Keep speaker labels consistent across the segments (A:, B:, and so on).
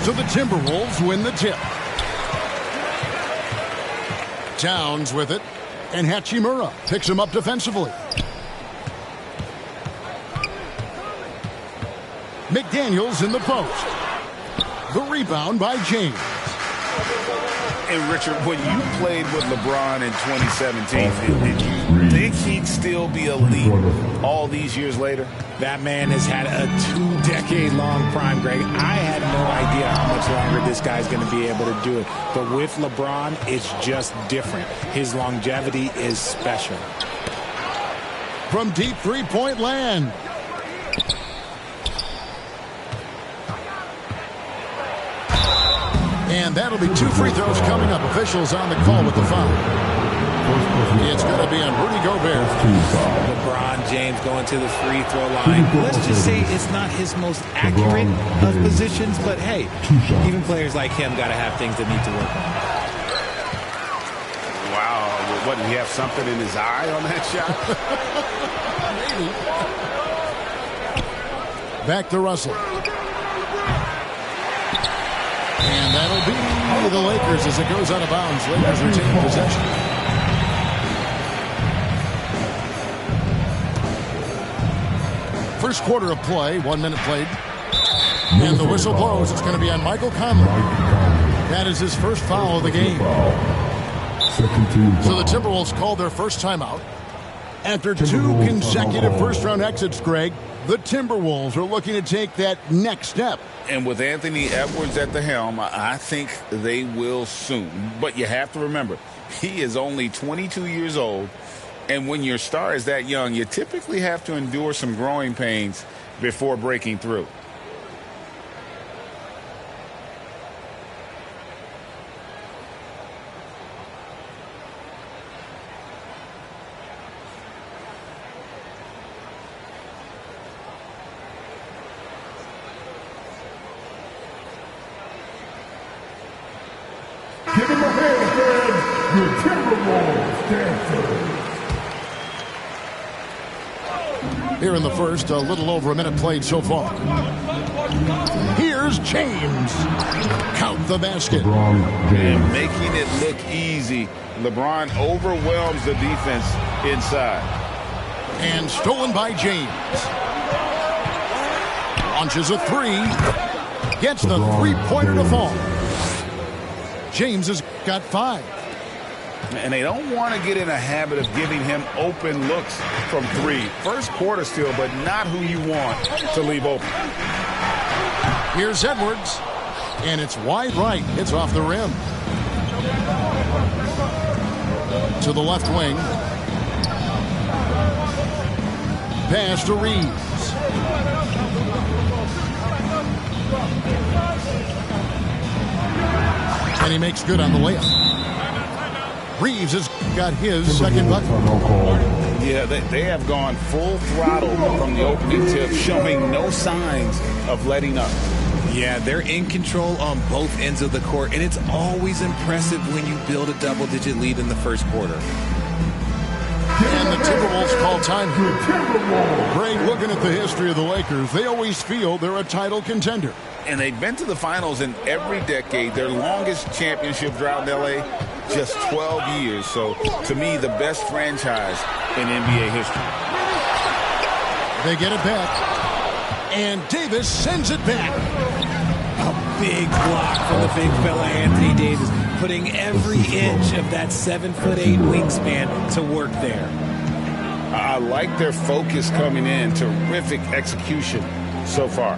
A: So the Timberwolves win the tip. Towns with it, and Hachimura picks him up defensively. McDaniels in the post. The rebound by James.
B: And Richard, when you played with LeBron in 2017, did you think he'd still be elite all these years later?
C: That man has had a 2-decade-long prime, Greg. I had no idea how much longer this guy's going to be able to do it. But with LeBron, it's just different. His longevity is special.
A: From deep three-point land. And that'll be 2 free throws coming up. Officials on the call with the foul. It's going to be on Rudy Gobert.
C: LeBron James going to the free throw line. Let's just say it's not his most accurate of positions, but hey, even players like him got to have things that need to work on.
B: Wow, what, did he have something in his eye on that shot?
A: Maybe. Back to Russell. And that'll be the Lakers as it goes out of bounds. Lakers retain possession. First quarter of play, 1 minute played. And the whistle blows. It's going to be on Michael Conley. That is his first foul of the game. So the Timberwolves called their first timeout. After 2 consecutive first-round exits, Greg, the Timberwolves are looking to take that next step.
B: And with Anthony Edwards at the helm, I think they will soon. But you have to remember, he is only 22 years old. And when your star is that young, you typically have to endure some growing pains before breaking through.
D: Give him a hand, fans. Your Timberwolves dancers.
A: Here in the first, a little over a minute played so far. Here's James. Count the basket.
B: And making it look easy. LeBron overwhelms the defense inside.
A: And stolen by James. Launches a three. Gets the three-pointer to fall. James has got 5.
B: And they don't want to get in a habit of giving him open looks from 3. First quarter still, but not who you want to leave open.
A: Here's Edwards. And it's wide right. It's off the rim. To the left wing. Pass to Reeves. And he makes good on the layup. Reeves has got his second bucket.
B: Yeah, they have gone full throttle from the opening tip, showing no signs of letting up.
C: Yeah, they're in control on both ends of the court, and it's always impressive when you build a double-digit lead in the first quarter.
A: And the Timberwolves call time here. Greg, looking at the history of the Lakers, they always feel they're a title contender.
B: And they've been to the finals in every decade. Their longest championship drought in L.A., just 12 years. So, to me, the best franchise in NBA history.
A: They get it back. And Davis sends it back.
C: A big block from the big fella Anthony Davis, putting every inch of that 7'8" wingspan to work there.
B: I like their focus coming in. Terrific execution so far.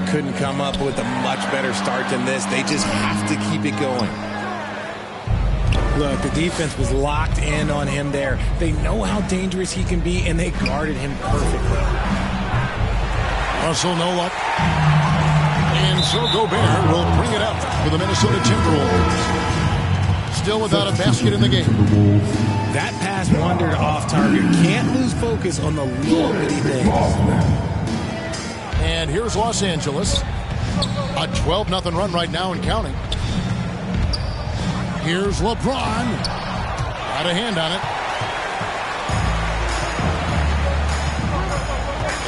C: Couldn't come up with a much better start than this. They just have to keep it going. Look, the defense was locked in on him there. They know how dangerous he can be, and they guarded him perfectly.
A: Russell, no luck. And so Gobert will bring it up for the Minnesota Timberwolves. Still without a basket in the game.
C: That pass wandered off target. Can't lose focus on the little bitty things.
A: And here's Los Angeles. A 12-0 run right now and counting. Here's LeBron. Got a hand on it.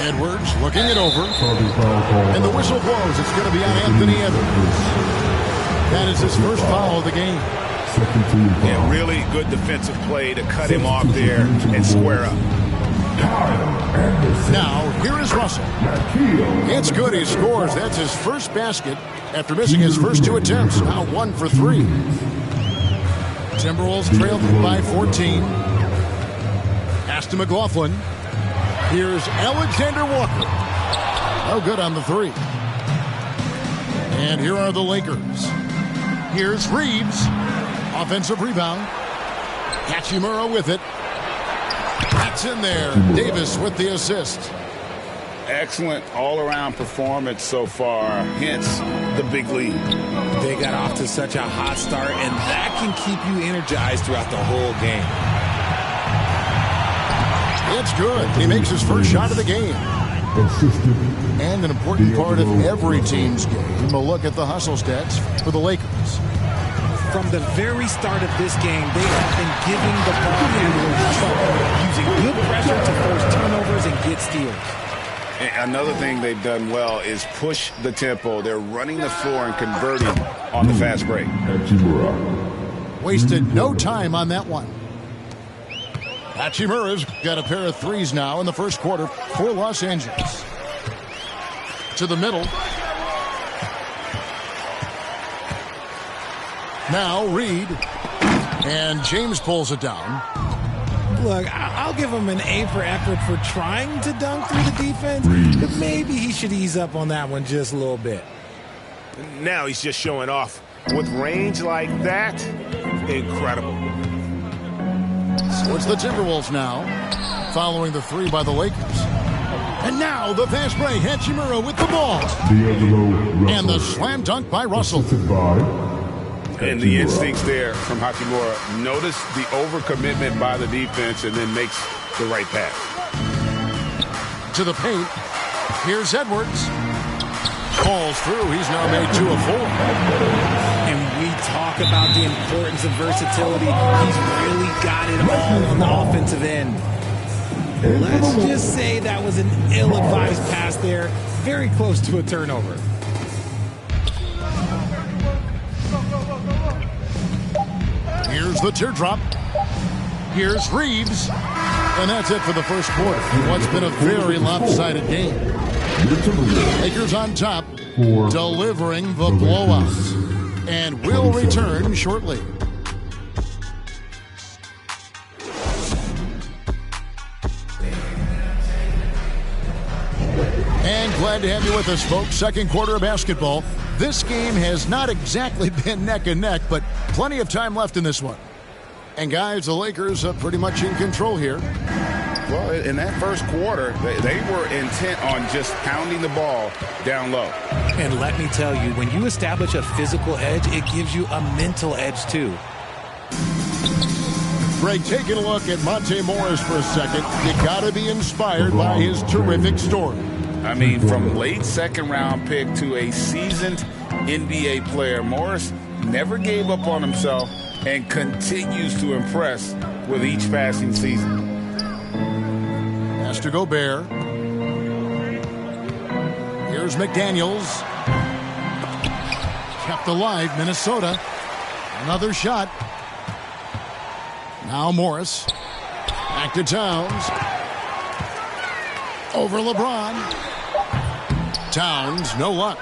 A: Edwards looking it over. And the whistle blows. It's going to be on Anthony Edwards. That is his first foul of the game.
B: Yeah, really good defensive play to cut him off there and square up.
A: Now, here is Russell. It's good. He scores. That's his first basket after missing his first 2 attempts. Now 1 for 3. Timberwolves trailed by 14. Pass to McLaughlin. Here's Alexander Walker. No good on the 3. And here are the Lakers. Here's Reeves. Offensive rebound. Hachimura with it. That's in there. Davis with the assist.
B: Excellent all-around performance so far, hence the big lead.
C: They got off to such a hot start, and that can keep you energized throughout the whole game.
A: It's good. He makes his first shot of the game. And an important part of every team's game, a look at the hustle stats for the Lakers.
C: From the very start of this game, they have been giving the ball handlers trouble, using good pressure to force turnovers and get steals.
B: And another thing they've done well is push the tempo. They're running the floor and converting on the fast break.
A: Wasted no time on that one. Hachimura's got a pair of threes now in the first quarter for Los Angeles. To the middle. Now Reed. And James pulls it down.
C: Look, I'll give him an A for effort for trying to dunk through the defense, but maybe he should ease up on that one just a little bit.
E: Now he's just showing off. With range like that, incredible.
A: So it's the Timberwolves now, following the 3 by the Lakers. And now the fast break, Hachimura with the ball. And the slam dunk by Russell.
B: And the instincts there from Hachimura. Notice the overcommitment by the defense and then makes the right pass.
A: To the paint. Here's Edwards. Falls through. He's now made 2 of 4.
C: And we talk about the importance of versatility. He's really got it all on the offensive end. Let's just say that was an ill-advised pass there. Very close to a turnover.
A: Here's the teardrop. Here's Reeves. And that's it for the first quarter. What's been a very lopsided game. Lakers on top, delivering the blowouts. And we'll return shortly. And glad to have you with us, folks. Second quarter of basketball. This game has not exactly been neck and neck, but plenty of time left in this one. And guys, the Lakers are pretty much in control here.
B: Well, in that first quarter, they were intent on just pounding the ball down low.
C: And let me tell you, when you establish a physical edge, it gives you a mental edge too.
A: Greg, taking a look at Monte Morris for a second, you got to be inspired by his terrific story.
B: I mean, from late second-round pick to a seasoned NBA player, Morris never gave up on himself and continues to impress with each passing season.
A: Has to Gobert. Here's McDaniels. Kept alive, Minnesota. Another shot. Now Morris. Back to Towns. Over LeBron. Towns, no luck.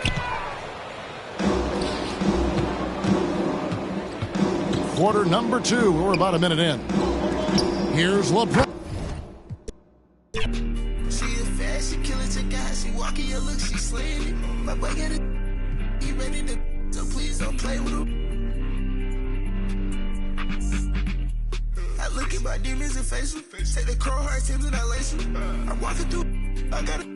A: Quarter number 2. We're about a minute in. Here's LeBron.
F: She a fast, she killing to guys. She walking your look, she slaying it. My boy got it. He ready to, so please don't play with him. I look at my demons and face them. Take the crow heart Timbs and I lace them. I'm walking through. I got it.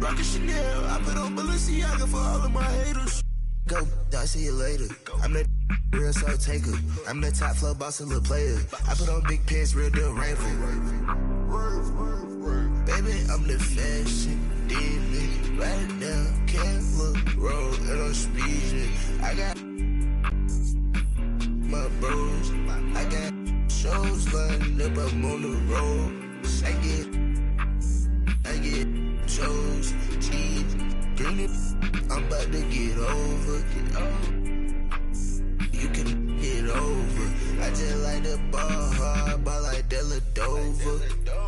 F: Rockin' Chanel. I put on Balenciaga for all of my haters. Go, I'll see you later. I'm that real soul taker. I'm the top flow boss and little player. I put on big pants, real deal rainful. Baby, I'm the fashion demon. Right now, can't look road and I'm speeding. I got my bros. I got shows lined up, I'm on the road. Shake it.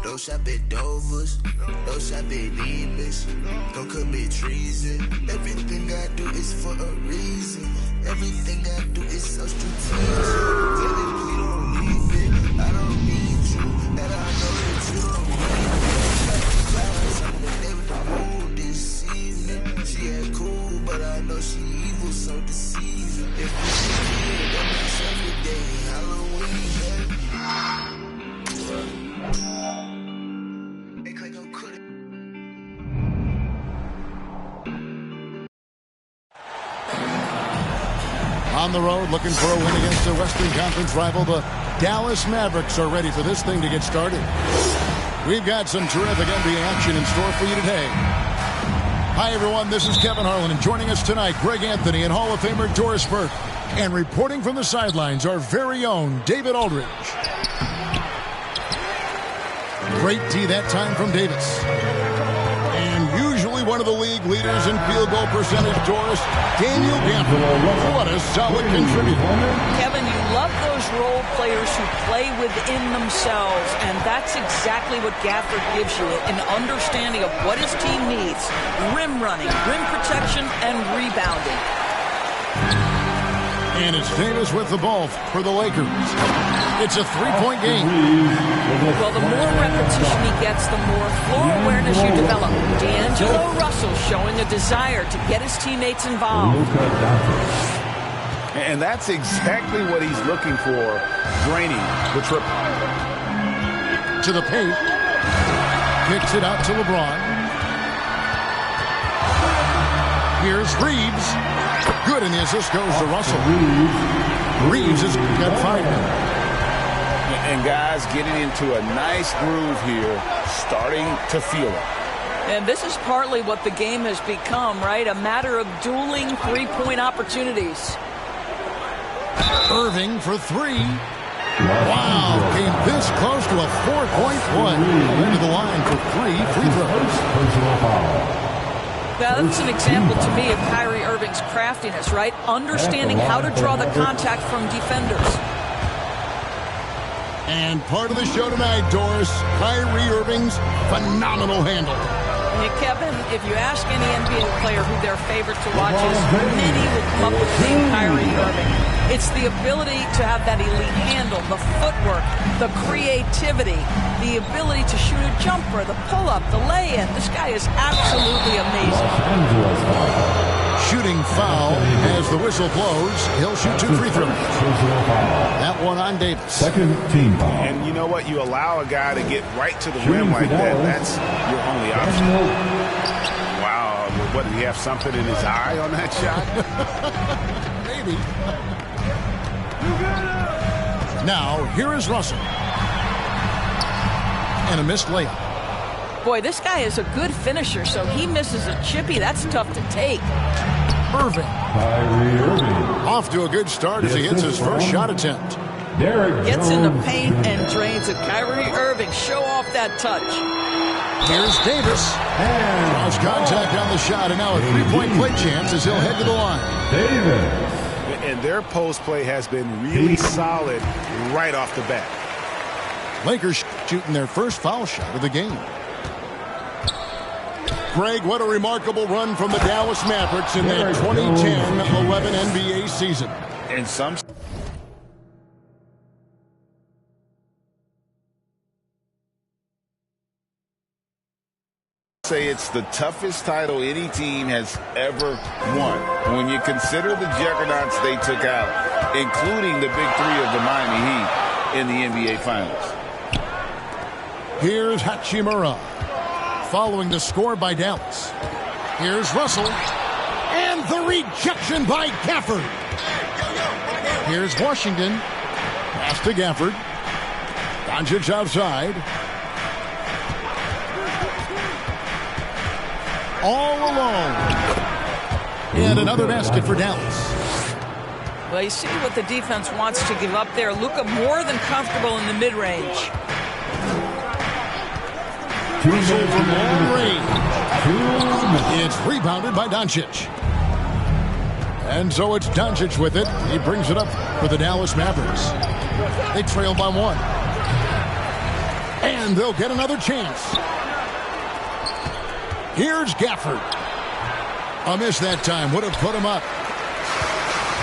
F: Don't shop at Dover's, don't shop at Nemus, don't commit treason. Everything I do is for a reason. Everything I do is so strategic. Tell it, we don't leave it. I don't need you, and I know that you don't need me. I'm the moon this evening. She ain't cool, but I know she evil, so deceiving. If we see it, that makes every day Halloween, baby.
A: On the road, looking for a win against their Western Conference rival, the Dallas Mavericks are ready for this thing to get started. We've got some terrific NBA action in store for you today. Hi, everyone. This is Kevin Harlan, and joining us tonight, Greg Anthony and Hall of Famer Doris Burke. And reporting from the sidelines, our very own David Aldridge. Great D that time from Davis. And usually one of the league leaders in field goal percentage, Doris, Daniel Gafford. What a solid contributor.
G: Kevin, you love those role players who play within themselves, and that's exactly what Gafford gives you, an understanding of what his team needs. Rim running, rim protection, and rebounding.
A: And it's Davis with the ball for the Lakers. It's a three-point game.
G: Well, the more repetition he gets, the more floor awareness you develop. D'Angelo Russell showing a desire to get his teammates involved.
B: And that's exactly what he's looking for, draining the triple.
A: To the paint. Kicks it out to LeBron. Here's Reeves. Good, and the assist goes to Russell. Reeves has got 5 minutes.
B: And guys getting into a nice groove here, starting to feel it.
G: And this is partly what the game has become, right? A matter of dueling three-point opportunities.
A: Irving for 3. Wow, came this close to a 4-point play. Into the line for 3 free throws.
G: Now, that's an example to me of Kyrie Irving's craftiness, right? Understanding how to draw the contact from defenders.
A: And part of the show tonight, Doris, Kyrie Irving's phenomenal handle.
G: Hey, Kevin, if you ask any NBA player who their favorite to watch is, many will come up with the name Kyrie Irving. It's the ability to have that elite handle, the footwork, the creativity, the ability to shoot a jumper, the pull-up, the lay-in. This guy is absolutely amazing.
A: Shooting foul as the whistle blows. He'll shoot 2 free throws. That one on Davis.
D: Second team foul.
E: And you know what? You allow a guy to get right to the rim like that. That's your only option. Wow. What, did he have something in his eye on that shot?
A: Maybe. Now, here is Russell. And a missed layup.
G: Boy, this guy is a good finisher, so he misses a chippy. That's tough to take.
A: Irving.
D: Kyrie Irving.
A: Off to a good start as he hits his first shot attempt.
G: Gets in the paint and drains it. Kyrie Irving, show off that touch.
A: Here's Davis. Draws contact on the shot, and now a 3-point play chance as he'll head to the line.
D: Davis.
E: And their post play has been really solid right off the bat.
A: Lakers shooting their first foul shot of the game. Greg, what a remarkable run from the Dallas Mavericks in that 2010-11 NBA season.
B: And some say it's the toughest title any team has ever won. When you consider the juggernauts they took out, including the big 3 of the Miami Heat in the NBA Finals.
A: Here's Hachimura. Following the score by Dallas. Here's Russell. And the rejection by Gafford. Here's Washington. Pass to Gafford. Doncic outside. All alone. And another basket for Dallas.
G: Well, you see what the defense wants to give up there. Luka more than comfortable in the mid-range.
A: Russell from long range. It's rebounded by Doncic. And so it's Doncic with it. He brings it up for the Dallas Mavericks. They trail by 1. And And they'll get another chance. Here's Gafford. A miss that time would have put him up.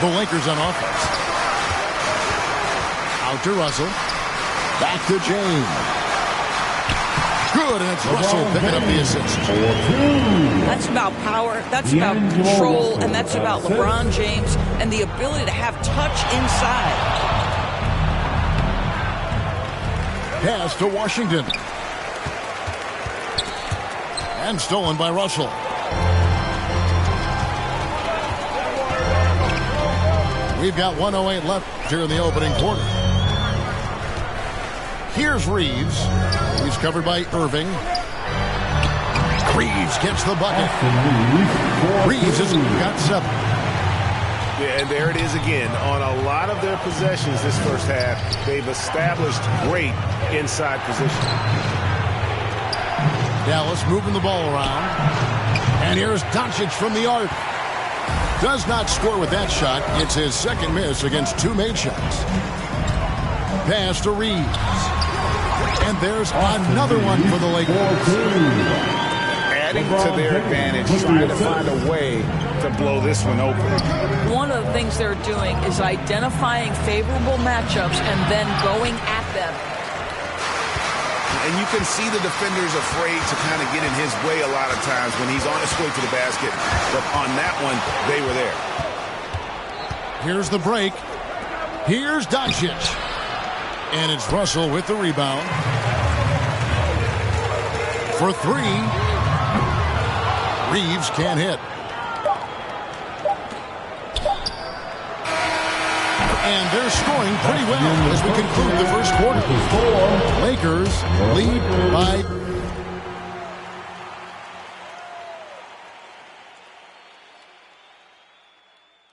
A: The Lakers on offense. Out to Russell. Back to James. Good, and it's Russell picking up the assist.
G: That's about power, that's about control, and that's about LeBron James and the ability to have touch inside.
A: Pass to Washington. And stolen by Russell. We've got 1:08 left here in the opening quarter. Here's Reeves. He's covered by Irving. Reeves gets the bucket. Reeves has got 7.
E: Yeah, and there it is again. On a lot of their possessions this first half, they've established great inside position.
A: Dallas moving the ball around. And here's Doncic from the arc. Does not score with that shot. It's his second miss against 2 made shots. Pass to Reeves. And there's another one for the Lakers.
E: Adding to their advantage, trying to find a way to blow this one open.
G: One of the things they're doing is identifying favorable matchups and then going at them.
E: And you can see the defenders afraid to kind of get in his way a lot of times when he's on his way to the basket. But on that one, they were there.
A: Here's the break. Here's Doncic. And it's Russell with the rebound. For 3. Reeves can't hit. And they're scoring pretty well as we conclude the first quarter. Lakers lead by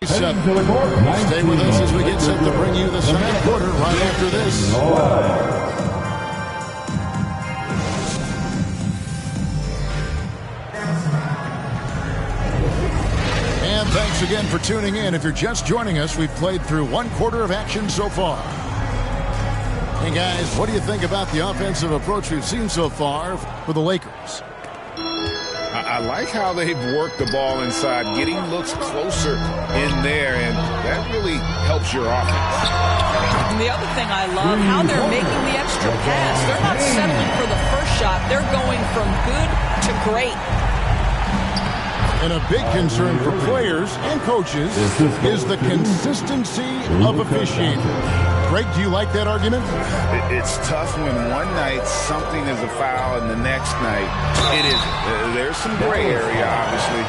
A: 7. Stay with us as we get set to bring you the second quarter right after this. And thanks again for tuning in. If you're just joining us, we've played through 1 quarter of action so far. Hey guys, what do you think about the offensive approach we've seen so far for the Lakers?
B: I like how they've worked the ball inside, getting looks closer in there, and that really helps your offense.
G: And the other thing I love, how they're making the extra pass. They're not settling for the first shot. They're going from good to great.
A: And a big concern for players and coaches is the consistency of officiating. Greg, do you like that argument?
B: It's tough when one night something is a foul and the next night it isn't. There's some gray area, obviously,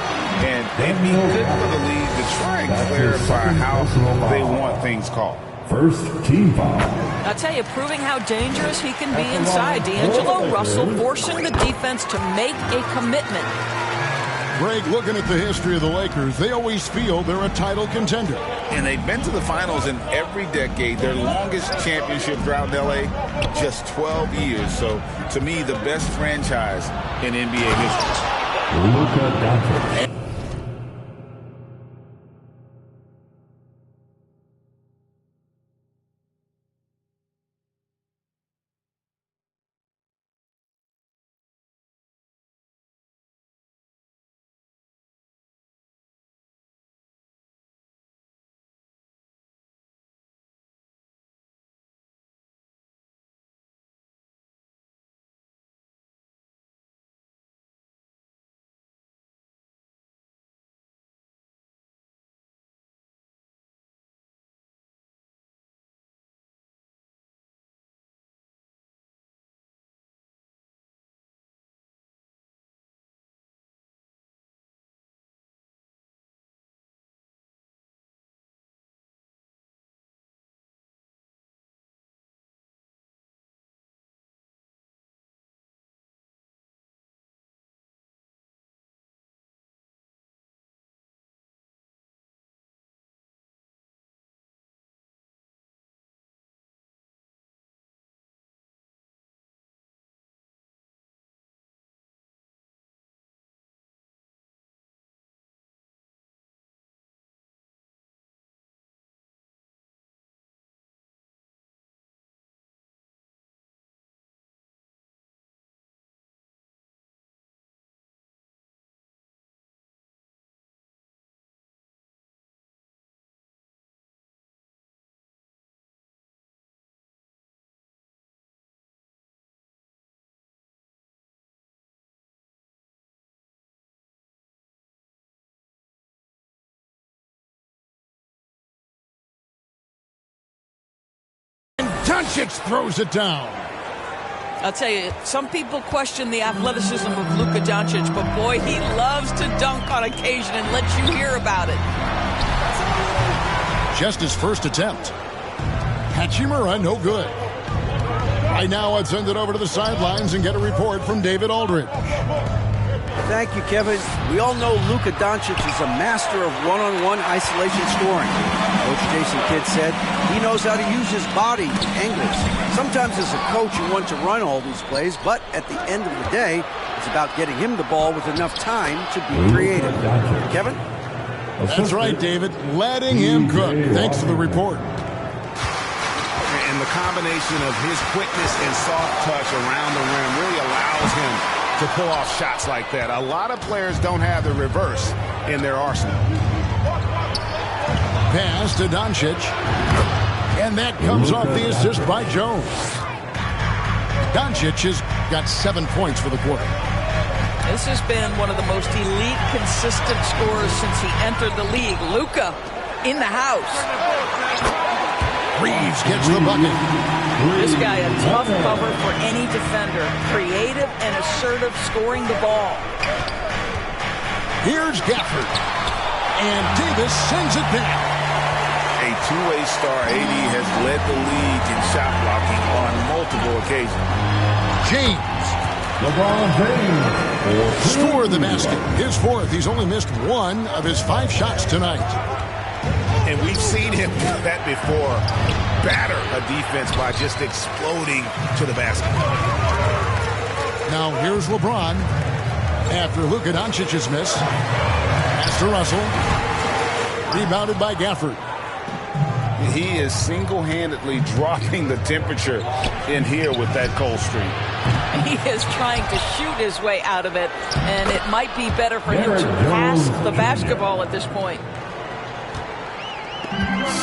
B: and it'd be good for the league to try and clarify how they want things called.
D: First team foul.
G: I'll tell you, proving how dangerous he can be inside. D'Angelo Russell forcing the defense to make a commitment.
A: Greg, looking at the history of the Lakers, they always feel they're a title contender.
B: And they've been to the finals in every decade. Their longest championship drought in L.A., just 12 years. So, to me, the best franchise in NBA history.
D: Luka Doncic.
A: Doncic throws it down.
G: I'll tell you, some people question the athleticism of Luka Doncic, but boy, he loves to dunk on occasion and let you hear about it.
A: Just his first attempt. Hachimura, no good. Right now, let's send it over to the sidelines and get a report from David Aldridge.
H: Thank you, Kevin. We all know Luka Doncic is a master of one-on-one isolation scoring. Coach Jason Kidd said he knows how to use his body angles. Sometimes as a coach you want to run all these plays, but at the end of the day, it's about getting him the ball with enough time to be creative. Kevin?
A: That's right, David. Letting him cook. Thanks for the report.
E: And the combination of his quickness and soft touch around the rim really allows him to pull off shots like that. A lot of players don't have the reverse in their arsenal.
A: Pass to Doncic. And that comes off the assist by Jones. Doncic has got 7 points for the quarter.
G: This has been one of the most elite, consistent scorers since he entered the league. Luka in the house.
A: Reeves gets the bucket.
G: This guy a tough cover for any defender. Creative and assertive scoring the ball.
A: Here's Gafford. And Davis sends it back.
B: A two-way star, AD has led the league in shot blocking on multiple occasions.
A: James.
D: LeBron James.
A: Score the basket. His fourth. He's only missed 1 of his 5 shots tonight.
E: And we've seen him do that before. Batter a defense by just exploding to the basket.
A: Now here's LeBron. After Luka Doncic's miss. Pass to Russell. Rebounded by Gafford.
B: He is single-handedly dropping the temperature in here with that cold streak.
G: He is trying to shoot his way out of it, and it might be better for him to pass the basketball at this point.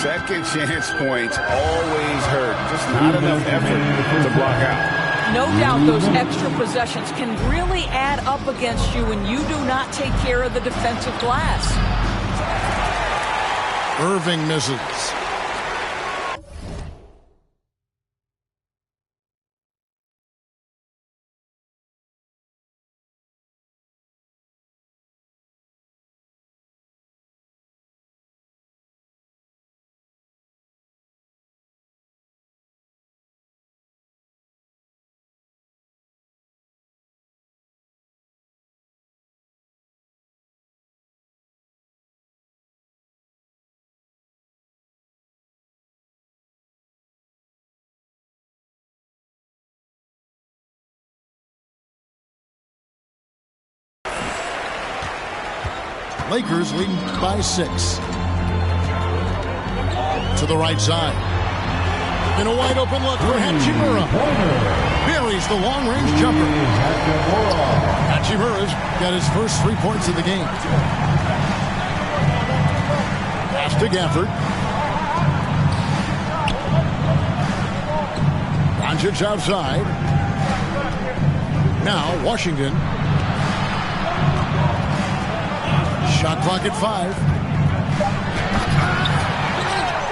B: Second chance points always hurt. Just not enough effort to block out.
G: No doubt those extra possessions can really add up against you when you do not take care of the defensive glass.
A: Irving misses. Lakers leading by 6. To the right side. In a wide open look for Hachimura. Buries the long-range jumper. Hachimura's got his first 3 points of the game. Pass to Gafford. Doncic outside. Now Washington. Shot clock at 5.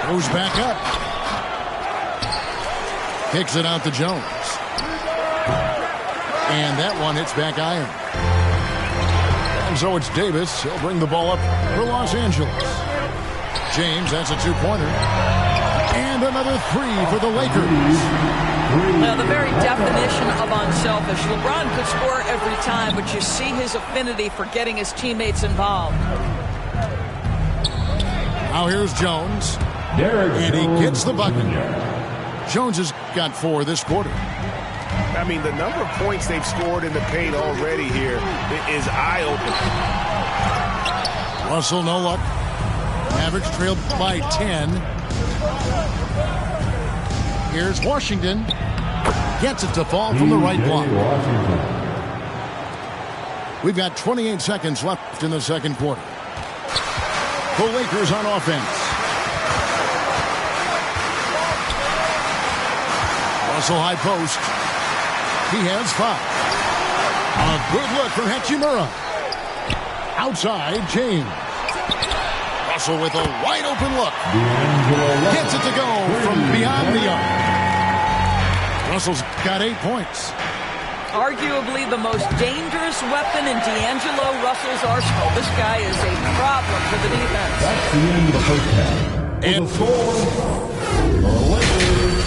A: Goes back up. Kicks it out to Jones. And that one hits back iron. And so it's Davis. He'll bring the ball up for Los Angeles. James, that's a 2-pointer. And another 3 for the Lakers.
G: Now, the very definition of unselfish. LeBron could score every time, but you see his affinity for getting his teammates involved.
A: Now here's Jones. And he gets the bucket. Jones has got 4 this quarter.
E: I mean, the number of points they've scored in the paint already here is eye-opening.
A: Russell, no luck. Mavericks trailed by 10. Here's Washington. Gets it to fall from the right block. We've got 28 seconds left in the second quarter. The Lakers on offense. Russell high post. He has 5. A good look from Hachimura. Outside, James. Russell with a wide open look. Gets it to go from beyond the arc. Russell's got 8 points.
G: Arguably the most dangerous weapon in D'Angelo Russell's arsenal. This guy is a problem for the defense.
D: That's the end of the first half.
A: And
D: the score, the Lakers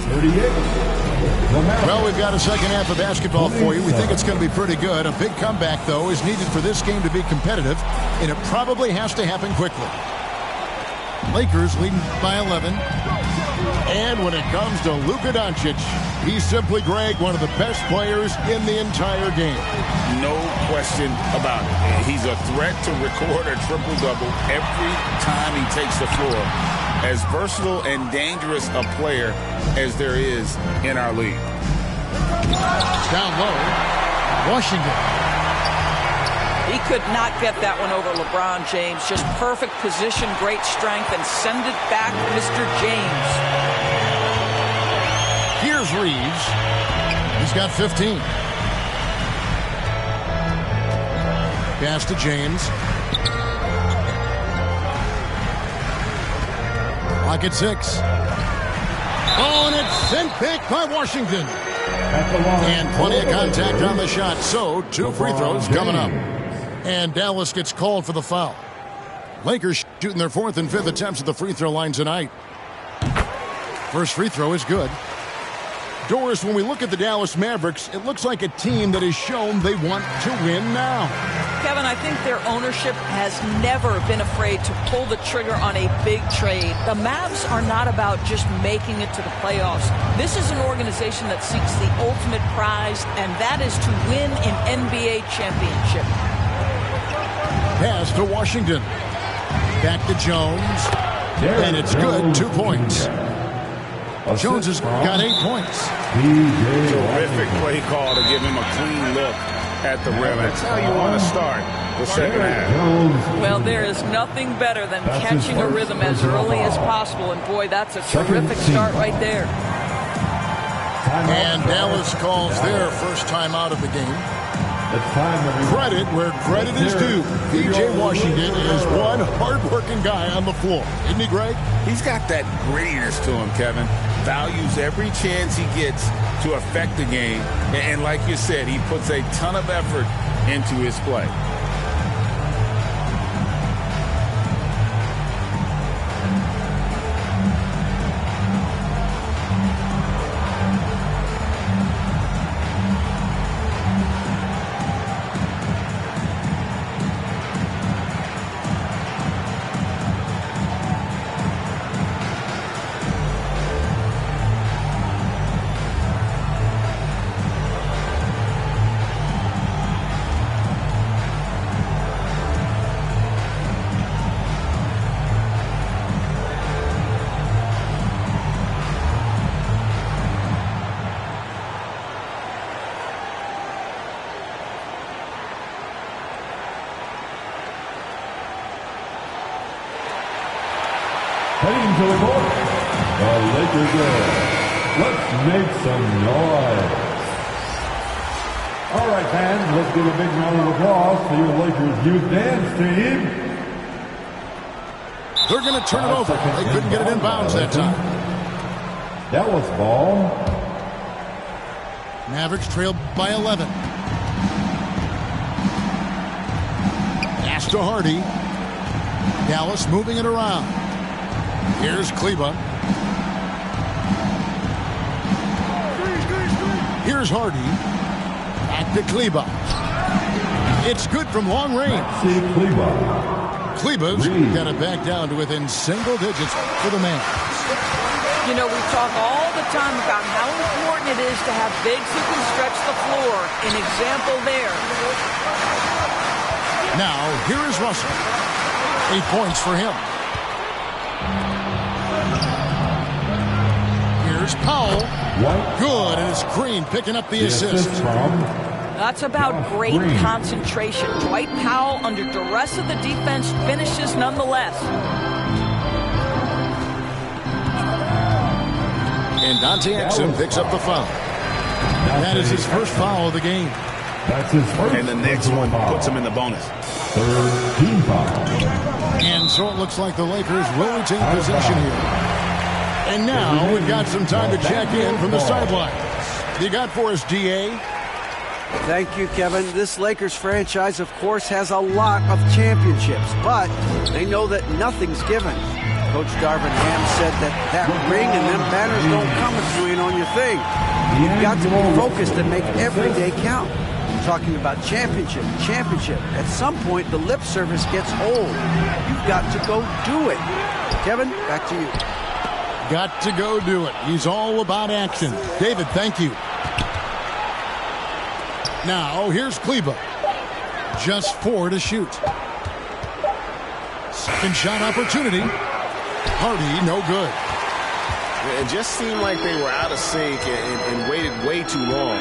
D: 38.
A: well, we've got a second half of basketball for you. We think it's going to be pretty good. A big comeback, though, is needed for this game to be competitive, and it probably has to happen quickly. Lakers leading by 11. And when it comes to Luka Doncic, he's simply, Greg, one of the best players in the entire game.
B: No question about it. He's a threat to record a triple-double every time he takes the floor. As versatile and dangerous a player as there is in our league.
A: Down low, Washington.
G: He could not get that one over LeBron James. Just perfect position, great strength, and send it back, Mr. James.
A: Here's Reeves. He's got 15. Pass to James. Clock at 6. Oh, and it's sent back by Washington. And plenty of contact on the shot. So, 2 free throws coming up. And Dallas gets called for the foul. Lakers shooting their 4th and 5th attempts at the free throw line tonight. First free throw is good. Doris, when we look at the Dallas Mavericks, it looks like a team that has shown they want to win now.
G: Kevin, I think their ownership has never been afraid to pull the trigger on a big trade. The Mavs are not about just making it to the playoffs. This is an organization that seeks the ultimate prize, and that is to win an NBA championship.
A: Pass to Washington. Back to Jones. And it's good. 2 points. Jones has got 8 points.
B: Terrific play call to give him a clean look at the rim. That's how you want to start the second half.
G: Well, there is nothing better than catching a rhythm as early as possible. And, boy, that's a terrific start right there.
A: And Dallas calls their first time out of the game. Credit where credit is due. P.J. Washington is one hard-working guy on the floor. Isn't he, Greg?
B: He's got that grittiness to him, Kevin. Values every chance he gets to affect the game. And like you said, he puts a ton of effort into his play.
D: Heading to the court, the Lakers girls. Let's make some noise. All right, fans, let's give a big round of applause to your Lakers youth dance team.
A: They're going to turn it over. They couldn't get it in bounds that time.
D: Dallas ball.
A: Mavericks trailed by 11. Pass to Hardy. Dallas moving it around. Here's Kleba. Here's Hardy. Back to Kleba. It's good from long range. Kleba's got it back down to within single digits for the man.
G: You know, we talk all the time about how important it is to have bigs who can stretch the floor. An example there.
A: Now, here is Russell. 8 points for him. Here's Powell. Good, and it's Green picking up the assist.
G: That's about great concentration. Dwight Powell, under duress of the defense, finishes nonetheless.
A: And Dante Exum picks up the foul. That is his first foul of the game.
D: That's his first.
B: And the next one puts him in the bonus.
D: Third team foul.
A: And so it looks like the Lakers will retain possession here. And now we've got some time to check in from the sidelines. You got for us, DA?
H: Thank you, Kevin. This Lakers franchise, of course, has a lot of championships, but they know that nothing's given. Coach Darvin Ham said that ring and them banners don't come if you ain't on your thing. You've got to be focused and make every day count. Talking about championship. At some point, the lip service gets old. You've got to go do it. Kevin, back to you.
A: Got to go do it. He's all about action. David, thank you. Now, here's Kleba. Just 4 to shoot. Second shot opportunity. Hardy, no good.
E: It just seemed like they were out of sync and waited way too long.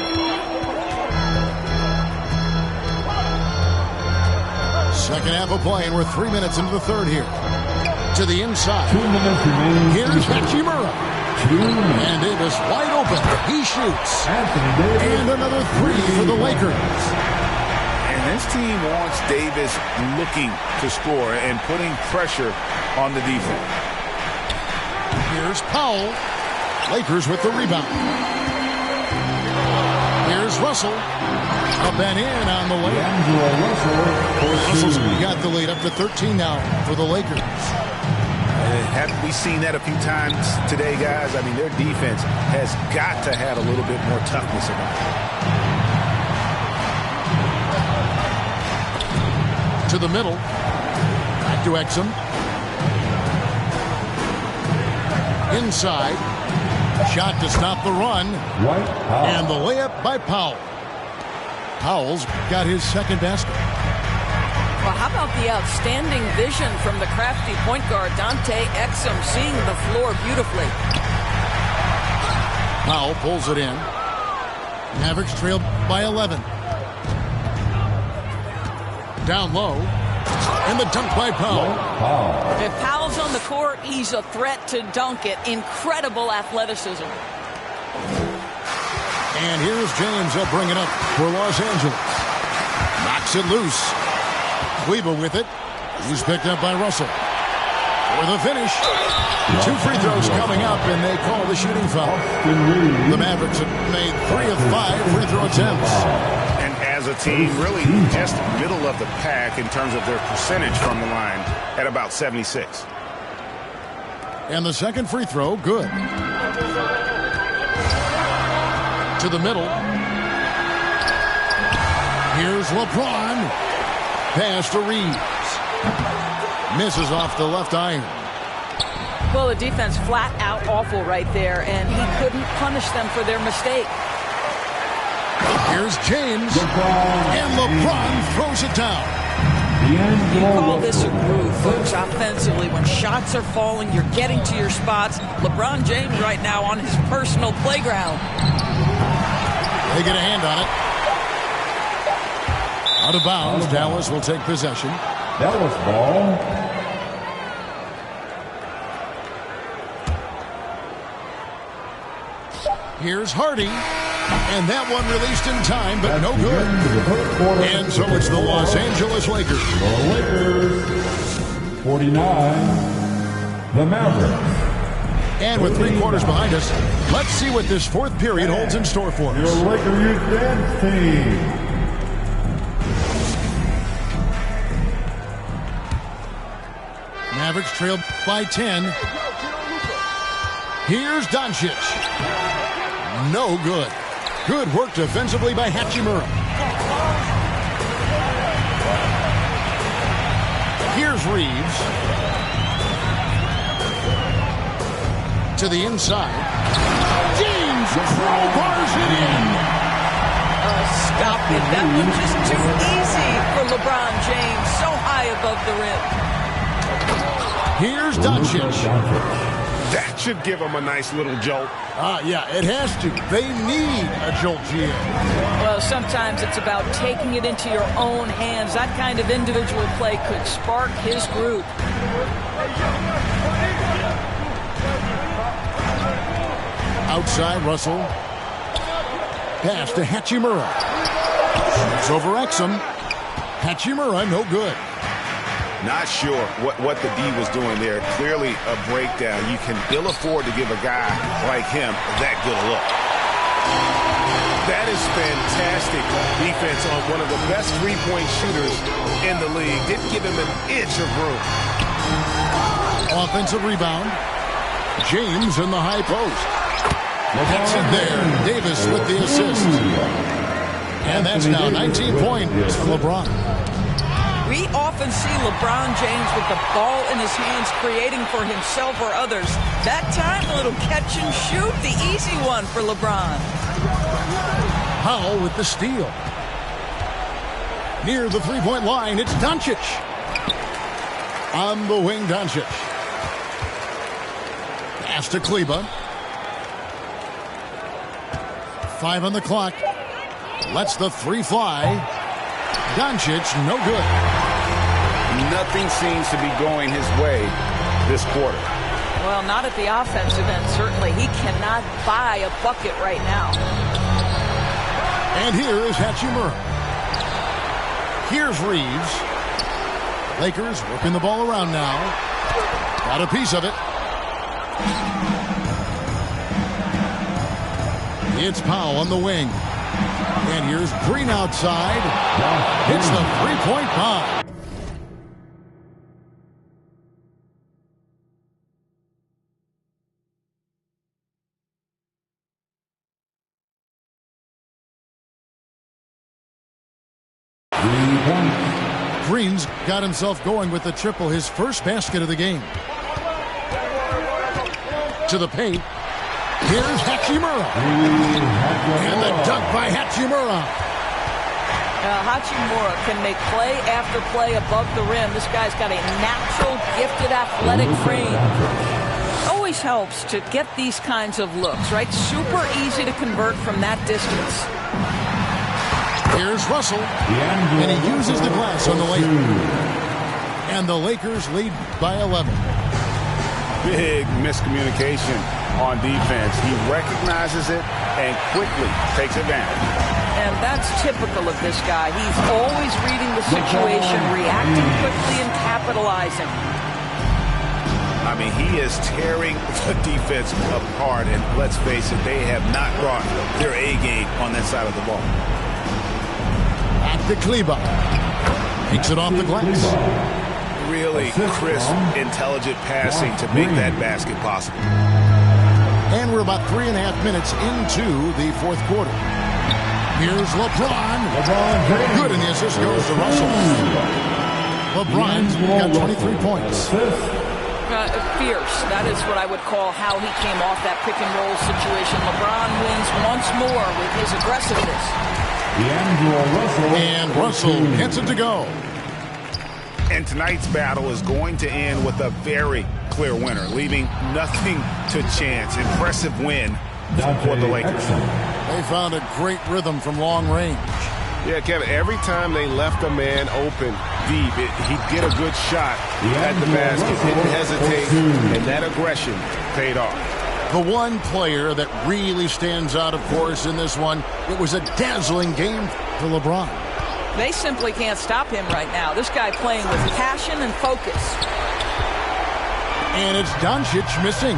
A: Second half of play, and we're 3 minutes into the third here. To the inside.
D: 2 minutes remaining.
A: Here's Hachimura. And Davis wide open. He shoots. And another 3 for the Lakers.
B: And this team wants Davis looking to score and putting pressure on the defense.
A: Here's Powell. Lakers with the rebound. Here's Russell. Up and in on the layup. Russell's got the lead up to 13 now for the Lakers.
E: Haven't we seen that a few times today, guys? I mean, their defense has got to have a little bit more toughness about
A: it. To the middle. Back to Exum. Inside. Shot to stop the run. And the layup by Powell. Powell's got his second basket.
G: Well, how about the outstanding vision from the crafty point guard, Dante Exum, seeing the floor beautifully.
A: Powell pulls it in. Mavericks trailed by 11. Down low. And the dunk by Powell.
G: If Powell's on the court, he's a threat to dunk it. Incredible athleticism.
A: And here's James. They'll bring it up for Los Angeles. Knocks it loose. Kleba with it. He's picked up by Russell. For the finish. 2 free throws coming up, and they call the shooting foul. The Mavericks have made 3 of 5 free throw attempts.
E: And as a team, really just middle of the pack in terms of their percentage from the line at about 76.
A: And the second free throw, good. To the middle. Here's LeBron. Pass to Reeves. Misses off the left iron.
G: Well, the defense flat out awful right there, and he couldn't punish them for their mistake.
A: Here's James. And LeBron throws it down.
G: You call this a groove, folks, offensively. When shots are falling, you're getting to your spots. LeBron James right now on his personal playground.
A: They get a hand on it. Out of bounds, Dallas will take possession.
D: Dallas ball.
A: Here's Hardy. And that one released in time, but no good. And so it's the Los Angeles Lakers.
D: The Lakers, 49. The Mavericks.
A: And with 3 quarters behind us, let's see what this fourth period holds in store for us.
D: Your Laker Youth Dance Team.
A: Mavericks trailed by 10. Here's Doncic. No good. Good work defensively by Hachimura. Here's Reeves. To the inside. James bars it in.
G: Stop it. That was just too easy for LeBron James. So high above the rim.
A: Here's Doncic.
E: That should give them a nice little jolt.
A: Yeah, it has to. They need a jolt, GM.
G: Well, sometimes it's about taking it into your own hands. That kind of individual play could spark his group.
A: Outside, Russell. Pass to Hachimura. Shoots over Exum. Hachimura, no good.
E: Not sure what the D was doing there. Clearly a breakdown. You can ill afford to give a guy like him that good a look. That is fantastic defense on one of the best three-point shooters in the league. Didn't give him an inch of room.
A: Offensive rebound. James in the high post. Gets in there. Davis with the assist. And that's now 19 points for LeBron.
G: We often see LeBron James with the ball in his hands, creating for himself or others. That time, a little catch and shoot, the easy one for LeBron.
A: Powell with the steal. Near the three-point line, it's Doncic. On the wing, Doncic. Pass to Kleba. 5 on the clock. Lets the three fly. Doncic, no good.
B: Nothing seems to be going his way this quarter.
G: Well, not at the offensive end, certainly. He cannot buy a bucket right now.
A: And here is Hachimura. Here's Reeves. Lakers working the ball around now. Got a piece of it. It's Powell on the wing. And here's Green outside. Hits the three-point bomb. Green's got himself going with the triple, his first basket of the game. To the paint. Here's Hachimura. And the dunk by Hachimura.
G: Hachimura can make play after play above the rim. This guy's got a natural, gifted, athletic frame. Always helps to get these kinds of looks, right? Super easy to convert from that distance.
A: Here's Russell. And he uses the glass on the layup. And the Lakers lead by 11.
E: Big miscommunication on defense. He recognizes it and quickly takes advantage.
G: And that's typical of this guy. He's always reading the situation, reacting quickly and capitalizing.
E: I mean, he is tearing the defense apart. And let's face it, they have not brought their A game on that side of the ball.
A: At the Kleba. Takes it off the glass.
E: Really crisp, intelligent passing to make that basket possible.
A: And we're about 3.5 minutes into the fourth quarter. Here's LeBron. Good, and the assist goes to Russell. LeBron's got 23 points.
G: Fierce. That is what I would call how he came off that pick and roll situation. LeBron wins once more with his aggressiveness.
A: And Russell gets it to go.
E: And tonight's battle is going to end with a very clear winner, leaving nothing to chance. Impressive win for the Lakers.
A: They found a great rhythm from long range.
E: Yeah, Kevin, every time they left a man open deep, he'd get a good shot at the basket. Didn't hesitate, and that aggression paid off.
A: The one player that really stands out, of course, in this one, it was a dazzling game for LeBron.
G: They simply can't stop him right now. This guy playing with passion and focus.
A: And it's Doncic missing.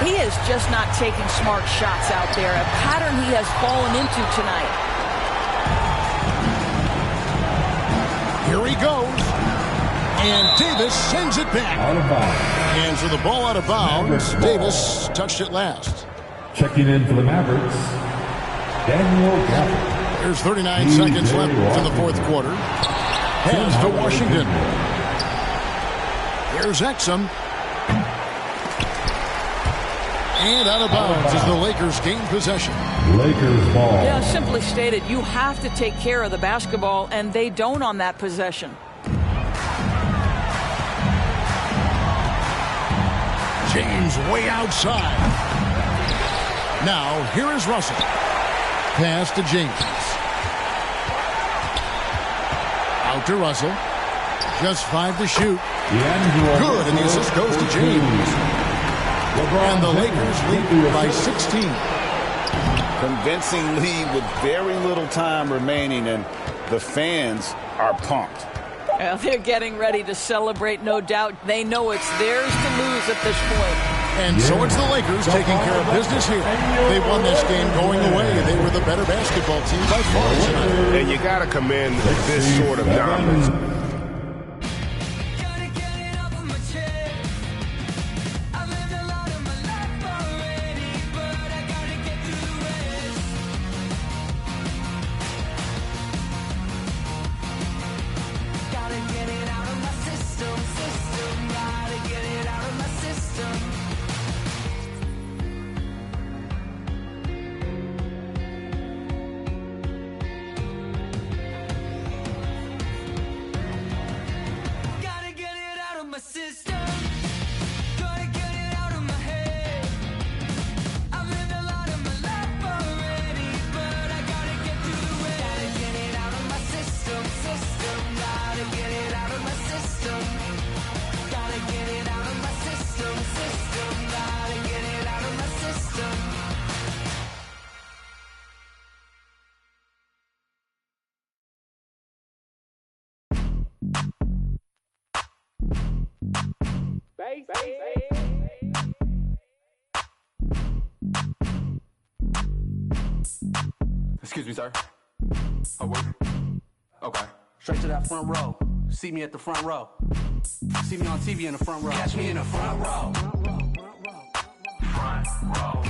G: He is just not taking smart shots out there, a pattern he has fallen into tonight.
A: Here he goes. And Davis sends it back.
D: Out of bounds.
A: And so the ball out of bounds. Davis touched it last.
D: Checking in for the Mavericks, Daniel Gafford.
A: There's 39 seconds left in the fourth quarter. Pass to Washington. Here's Exum. And out of bounds as the Lakers gain possession.
D: Lakers ball.
G: Yeah, simply stated, you have to take care of the basketball, and they don't on that possession.
A: James way outside. Now, here is Russell. Pass to James. Out to Russell. Just 5 to shoot. Good, and the assist goes to James. And the Lakers lead by 16.
B: Convincing lead with very little time remaining, and the fans are pumped.
G: Well, they're getting ready to celebrate, no doubt. They know it's theirs to lose at this point.
A: And so it's the Lakers taking care of business here. They won this game going away. They were the better basketball team by far tonight.
E: And you got to commend this sort of dominance.
I: Excuse me, sir. Oh, wait. Okay. Straight to that front row. See me at the front row. See me on TV in the front row. Catch me in the front row. Front row.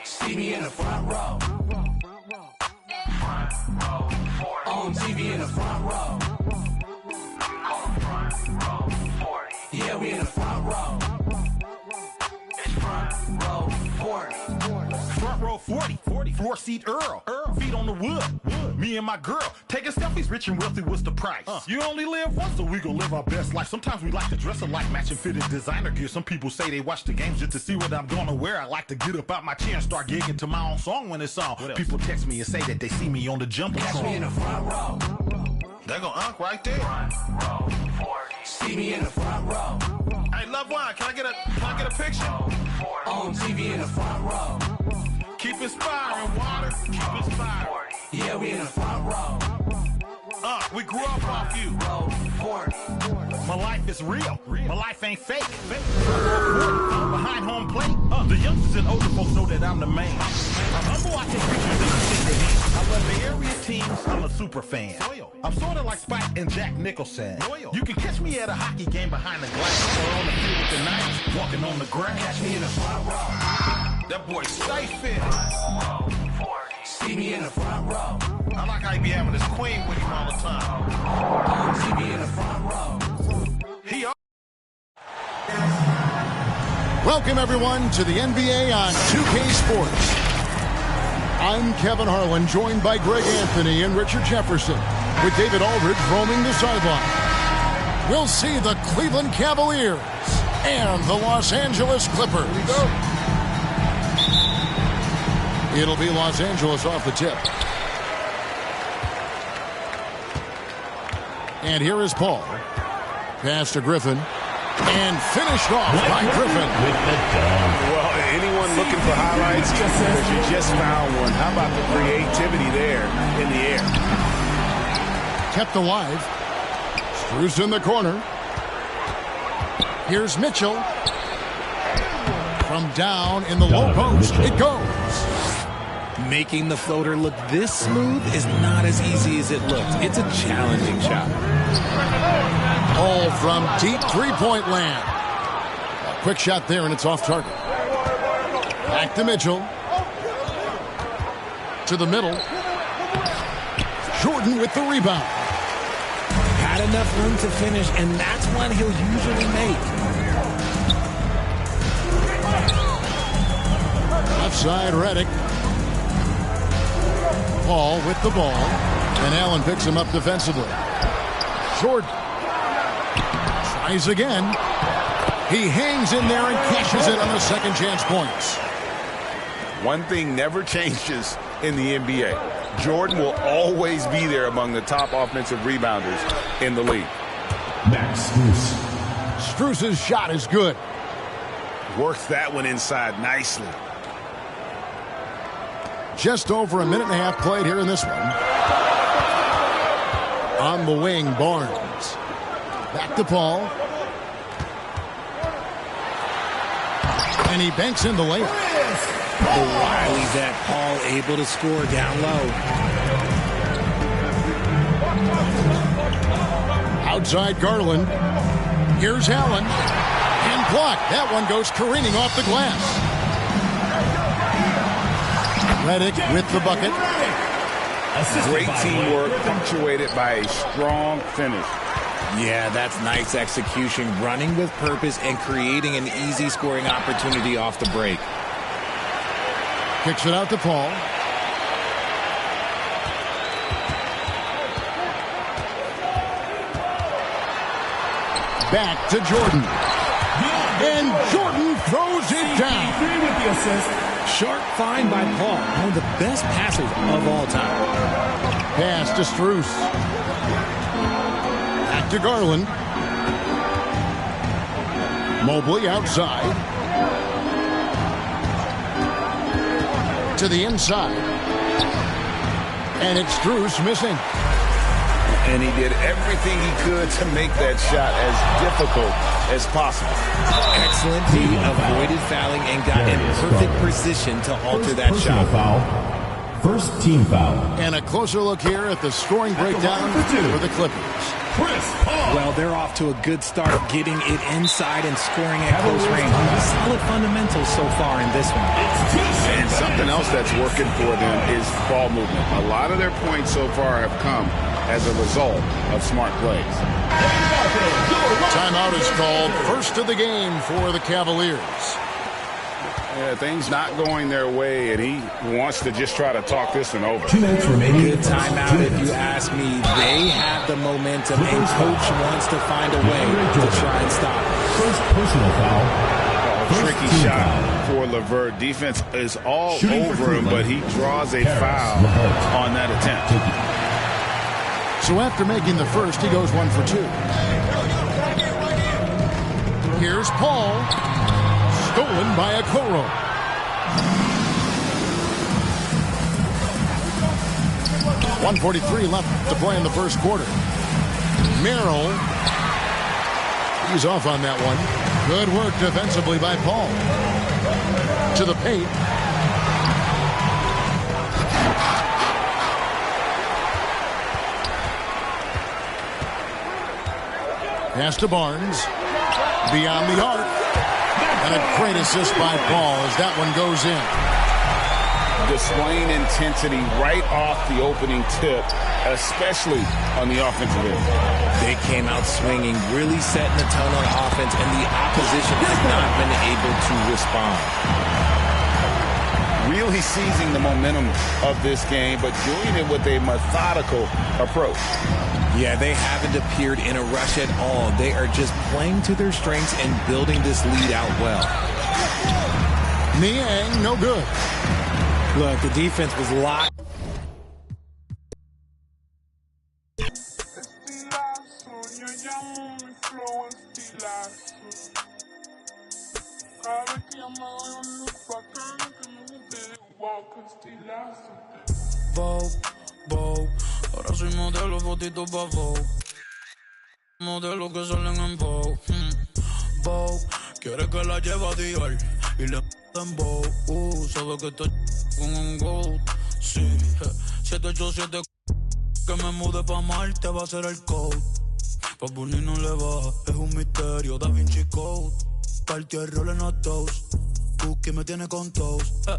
I: See me in the front row. Front row. On TV in the front row. Front row. 40. Yeah, we in the front row. It's front row 40.
J: Front row 40. 4-seat Earl. Feet on the wood. Me and my girl. Taking selfies, rich and wealthy, what's the price? You only live once, so we gon' live our best life. Sometimes we like to dress alike, matching fitted designer gear. Some people say they watch the games just to see what I'm gonna wear. I like to get up out my chair and start gigging to my own song when it's on. People text me and say that they see me on the jumbo.
I: Catch me in the front row.
J: They gon' unk right there.
I: Front row 40. See me in the front row.
J: Hey, loved one, can I get a picture?
I: On TV in the front row.
J: Keep inspiring, water. Keep inspiring.
I: Yeah, we in the front row.
J: We grew up off you.
I: Row 40.
J: My life is real. My life ain't fake. Behind home plate. The youngsters and older folks know that I'm the man. I'm humble, I take pictures and I shake their hands. I love the area teams, I'm a super fan. I'm sort of like Spike and Jack Nicholson. You can catch me at a hockey game behind the glass or on the field with the Knights, walking on the grass.
I: Catch me in the front row.
J: That boy stay fit.
I: See me in the front row.
J: I like how he be having his queen with him all the time.
I: On TV in the front row.
A: Welcome, everyone, to the NBA on 2K Sports. I'm Kevin Harlan, joined by Greg Anthony and Richard Jefferson, with David Aldridge roaming the sideline. We'll see the Cleveland Cavaliers and the Los Angeles Clippers. Here we go. It'll be Los Angeles off the tip. And here is Paul. Pass to Griffin. And finished off by Griffin.
E: Well, anyone looking for highlights, because you just found one. How about the creativity there in the air?
A: Kept alive. Strus in the corner. Here's Mitchell. From down in the low post, it goes.
C: Making the floater look this smooth is not as easy as it looks. It's a challenging shot.
A: All from deep three-point land. A quick shot there, and it's off target. Back to Mitchell. To the middle. Jordan with the rebound.
C: Had enough room to finish, and that's one he'll usually make.
A: Left side, Redick. Paul with the ball. And Allen picks him up defensively. Jordan. Tries again. He hangs in there and cashes it on the second chance points.
B: One thing never changes in the NBA. Jordan will always be there among the top offensive rebounders in the league.
D: Max Strus.
A: Strus's shot is good.
E: Works that one inside nicely.
A: Just over a minute and a half played here in this one. On the wing, Barnes. Back to Paul. And he banks in the layup.
C: The wily vet Paul able to score down low.
A: Outside Garland. Here's Allen. And blocked. That one goes careening off the glass. Redick with the bucket.
B: Great teamwork punctuated by a strong finish.
C: Yeah, that's nice execution, running with purpose and creating an easy scoring opportunity off the break.
A: Kicks it out to Paul. Back to Jordan. And Jordan throws it down.
J: With the assist.
C: Sharp find by Paul, one of the best passers of all time.
A: Pass to Strus. Back to Garland. Mobley outside. To the inside. And it's Strus missing.
B: And he did everything he could to make that shot as difficult as possible.
C: Excellent. He avoided fouling and got in perfect position to alter that shot.
D: First team foul.
A: And a closer look here at the scoring breakdown for the Clippers.
C: Well, they're off to a good start, getting it inside and scoring at close range. Solid fundamentals so far in this one.
B: And something else that's working for them is ball movement. A lot of their points so far have come as a result of smart plays.
A: Timeout is called. First of the game for the Cavaliers.
B: Yeah, things not going their way, and he wants to just try to talk this one over.
D: 2 minutes remaining.
C: Good timeout if you ask me. They have the momentum, and Coach wants to find a way to try and stop it.
D: First personal foul.
B: Tricky shot for LeVert. Defense is all over him, but he draws a foul on that attempt.
A: So after making the first, he goes 1 for 2. Here's Paul. Stolen by Okoro. .143 left to play in the first quarter. Merrill. He's off on that one. Good work defensively by Paul. To the paint. Pass to Barnes. Beyond the arc. And a great assist by Paul as that one goes in.
B: Displaying intensity right off the opening tip, especially on the offensive end.
C: They came out swinging, really setting the tone on offense, and the opposition has not been able to respond.
B: Really seizing the momentum of this game, but doing it with a methodical approach.
C: Yeah, they haven't appeared in a rush at all. They are just playing to their strengths and building this lead out well.
A: Niang, no good.
C: Look, the defense was locked.
K: Ahora soy modelo, fotito pa' Vogue. Modelo que salen en Vogue. Vogue, quiere que la lleve a Dior y le en Vogue. Sabe que estoy con un gold. Sí, 787 que me mude pa' Marte va a ser el code. Pa' Bunny no le va, es un misterio. Da Vinci Code, partió el rol en los toast. Cookie me tiene con toast.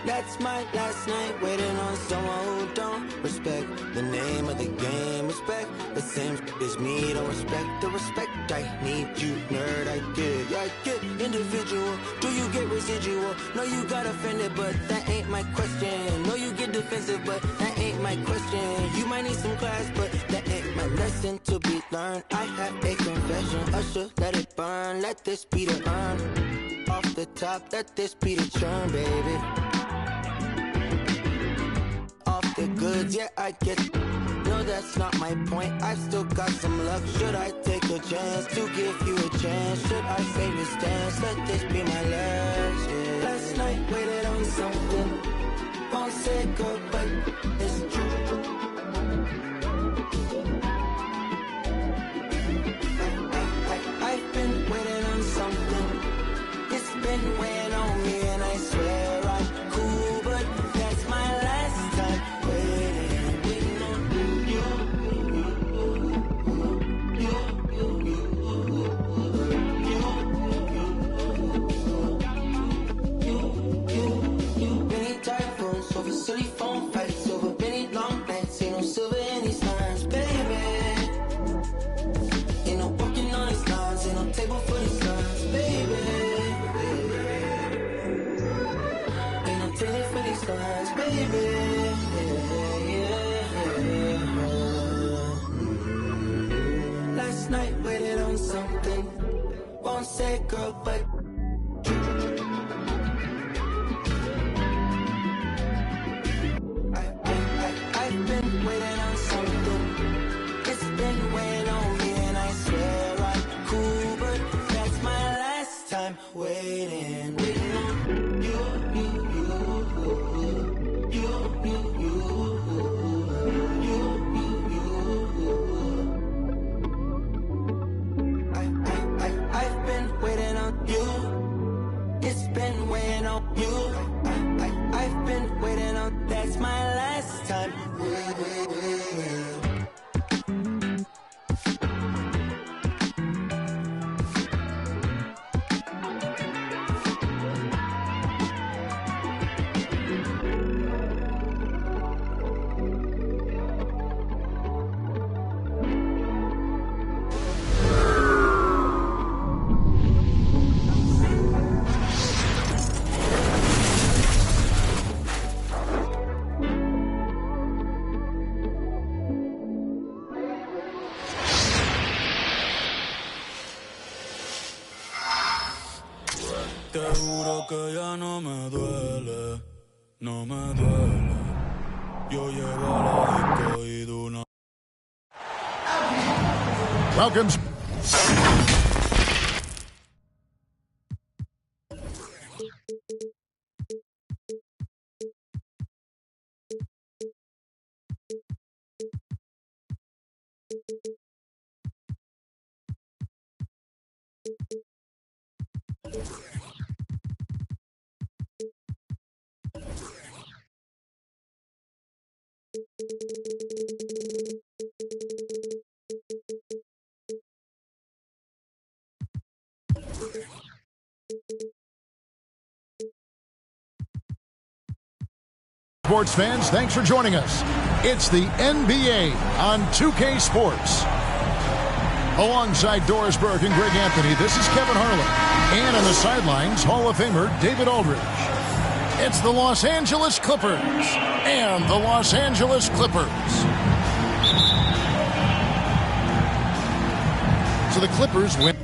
F: That's my last night waiting on someone who don't respect the name of the game. Respect the same as me, don't respect the respect I need. You nerd, I get individual. Do you get residual? No, you got offended, but that ain't my question. No, you get defensive, but that ain't my question. You might need some class, but that ain't my lesson to be learned. I have a confession, Usher, let it burn. Let this be the urn. Off the top, let this be the churn, baby. Off the goods, yeah, I get. No, that's not my point. I still got some luck. Should I take a chance to give you a chance? Should I save the stance? Let this be my last. Yeah. Last night, waited on something. Won't say go, but it's true. I've been waiting on something. It's been weighing on me, and I swear I'm cool, but that's my last time waiting on you. Many typhoons over silly phone fights, over many long nights, ain't no silver in these lines, baby. Ain't no walking on these lines, ain't no table for these lines, baby. Ain't no table for these lines, baby. Last night waited on something. Won't say girl, but I've been waiting on something. It's been weighing on me, and I swear I'm cool, but that's my last time waiting on you. I've been waiting on you. It's been weighing on you. I've been waiting on. That's my last time.
K: Te juro que ya no me duele, no me duele. Yo llego a la disco y de una.
A: Welcome. Sports fans, thanks for joining us. It's the NBA on 2K Sports. Alongside Doris Burke and Greg Anthony, this is Kevin Harlan. And on the sidelines, Hall of Famer David Aldridge. It's the Los Angeles Clippers and the Los Angeles Clippers. So the Clippers win.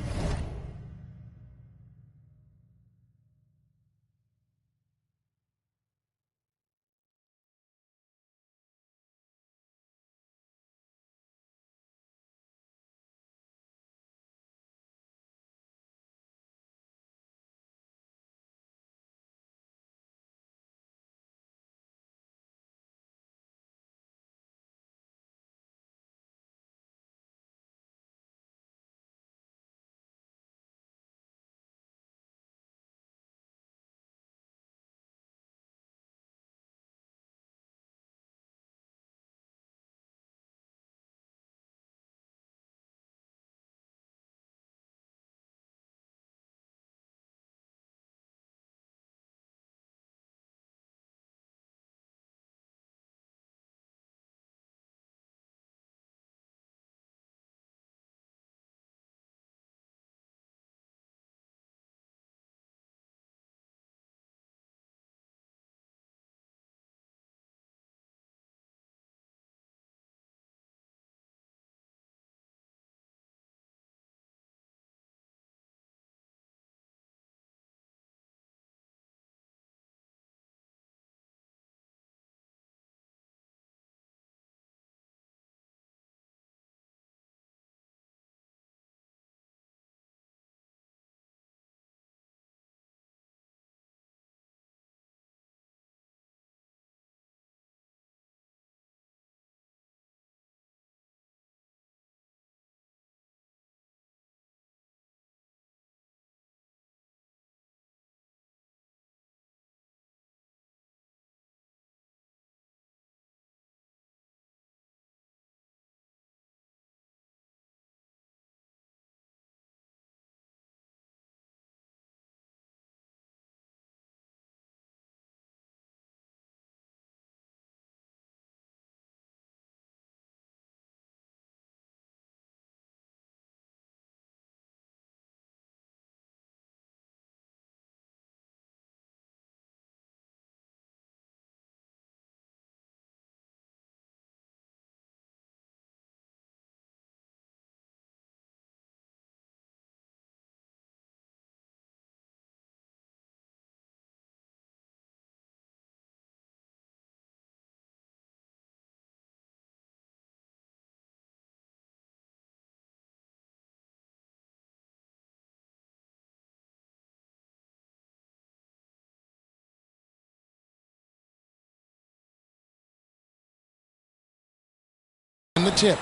A: tip.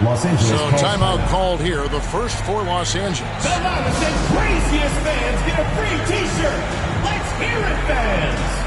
D: Los Angeles
A: So
D: calls
A: timeout called here, the first for Los Angeles.
J: The loudest and craziest fans get a free T-shirt. Let's hear it, fans.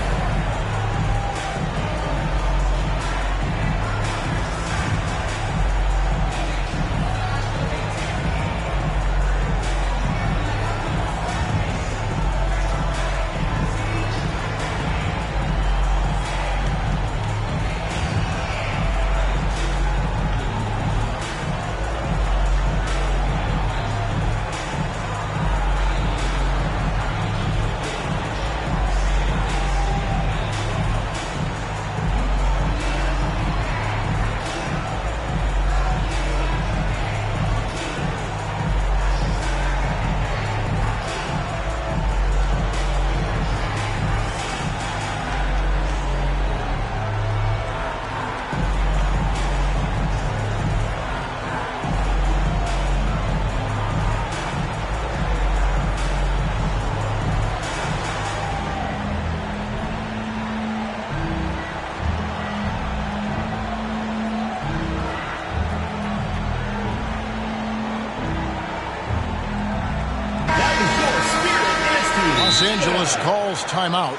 A: Los Angeles calls timeout.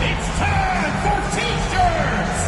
J: It's time for T-shirts.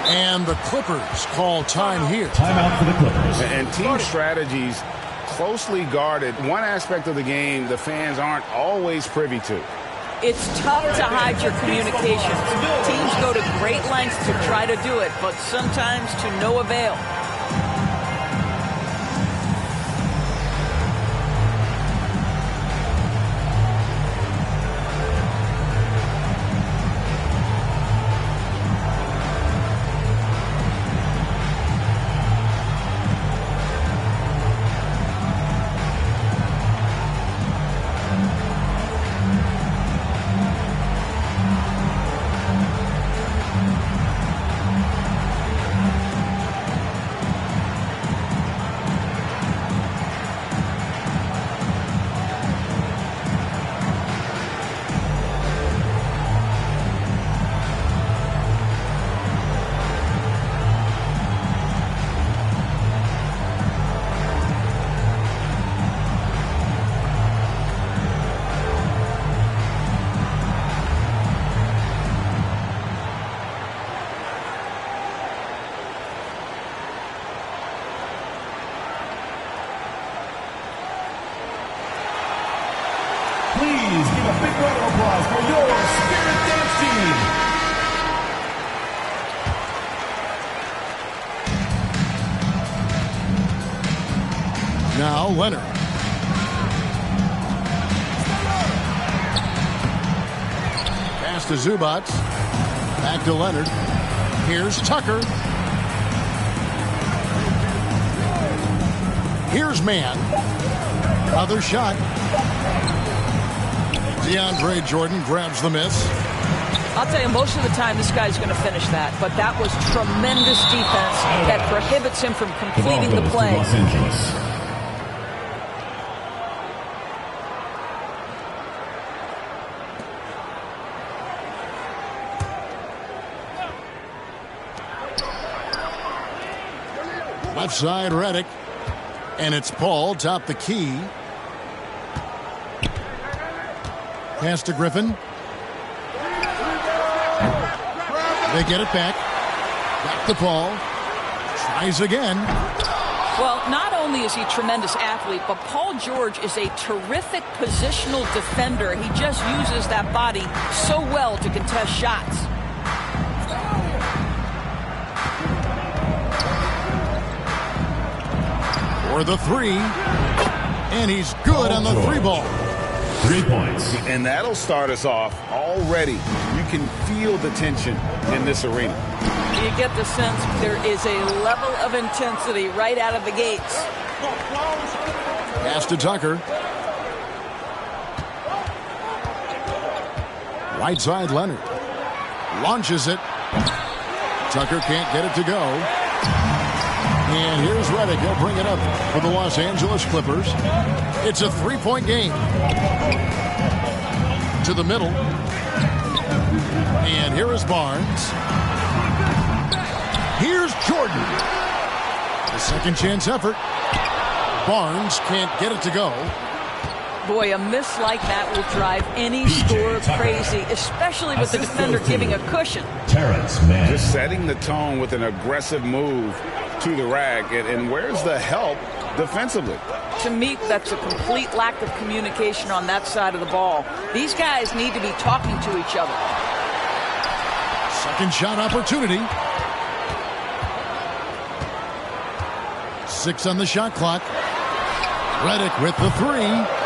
A: And the Clippers call time here.
D: Timeout for the Clippers.
E: And team strategies closely guarded. One aspect of the game the fans aren't always privy to.
G: It's tough to hide your communications. Teams go to great lengths to try to do it, but sometimes to no avail.
D: Please give a big round of applause for your Spirit Dance Team.
A: Now Leonard. Pass to Zubats. Back to Leonard. Here's Tucker. Here's Mann. Another shot. DeAndre Jordan grabs the miss.
G: I'll tell you, most of the time this guy's going to finish that, but that was tremendous defense that prohibits him from completing the play.
D: Los Angeles.
A: Left side, Reddick. And it's Paul, top the key. Pass to Griffin. They get it back. Back to Paul. Tries again.
G: Well, not only is he a tremendous athlete, but Paul George is a terrific positional defender. He just uses that body so well to contest shots.
A: For the three. And he's good on the 3-ball.
D: 3 points.
B: And that'll start us off already. You can feel the tension in this arena.
G: You get the sense there is a level of intensity right out of the gates.
A: Pass to Tucker. Right side, Leonard. Launches it. Tucker can't get it to go. And here's Reddick. He'll bring it up for the Los Angeles Clippers. It's a 3-point game. To the middle. And here is Barnes. Here's Jordan. The second chance effort. Barnes can't get it to go.
G: Boy, a miss like that will drive any scorer crazy, especially with the defender giving a cushion.
D: Terrence Mann.
B: Just setting the tone with an aggressive move to the rack. And where's the help defensively?
G: To me, that's a complete lack of communication on that side of the ball. These guys need to be talking to each other.
A: Second shot opportunity. 6 on the shot clock. Reddick with the 3.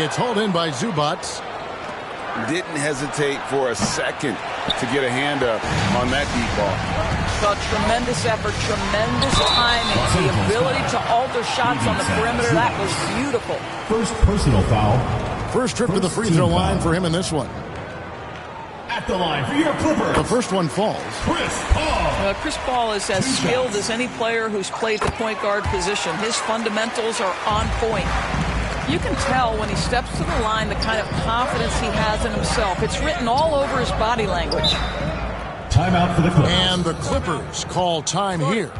A: It's hauled in by Zubac.
B: Didn't hesitate for a second to get a hand up on that deep ball.
G: Well, tremendous effort, tremendous timing, the ability to alter shots on the perimeter. That was beautiful.
D: First personal foul.
A: First trip to the free throw line for him in this one.
D: At the line for your Clippers.
A: The first one falls.
D: Chris Paul.
G: Chris Paul is as skilled as any player who's played the point guard position. His fundamentals are on point. You can tell when he steps to the line the kind of confidence he has in himself. It's written all over his body language.
D: Timeout for the Clippers.
A: And the Clippers call time here.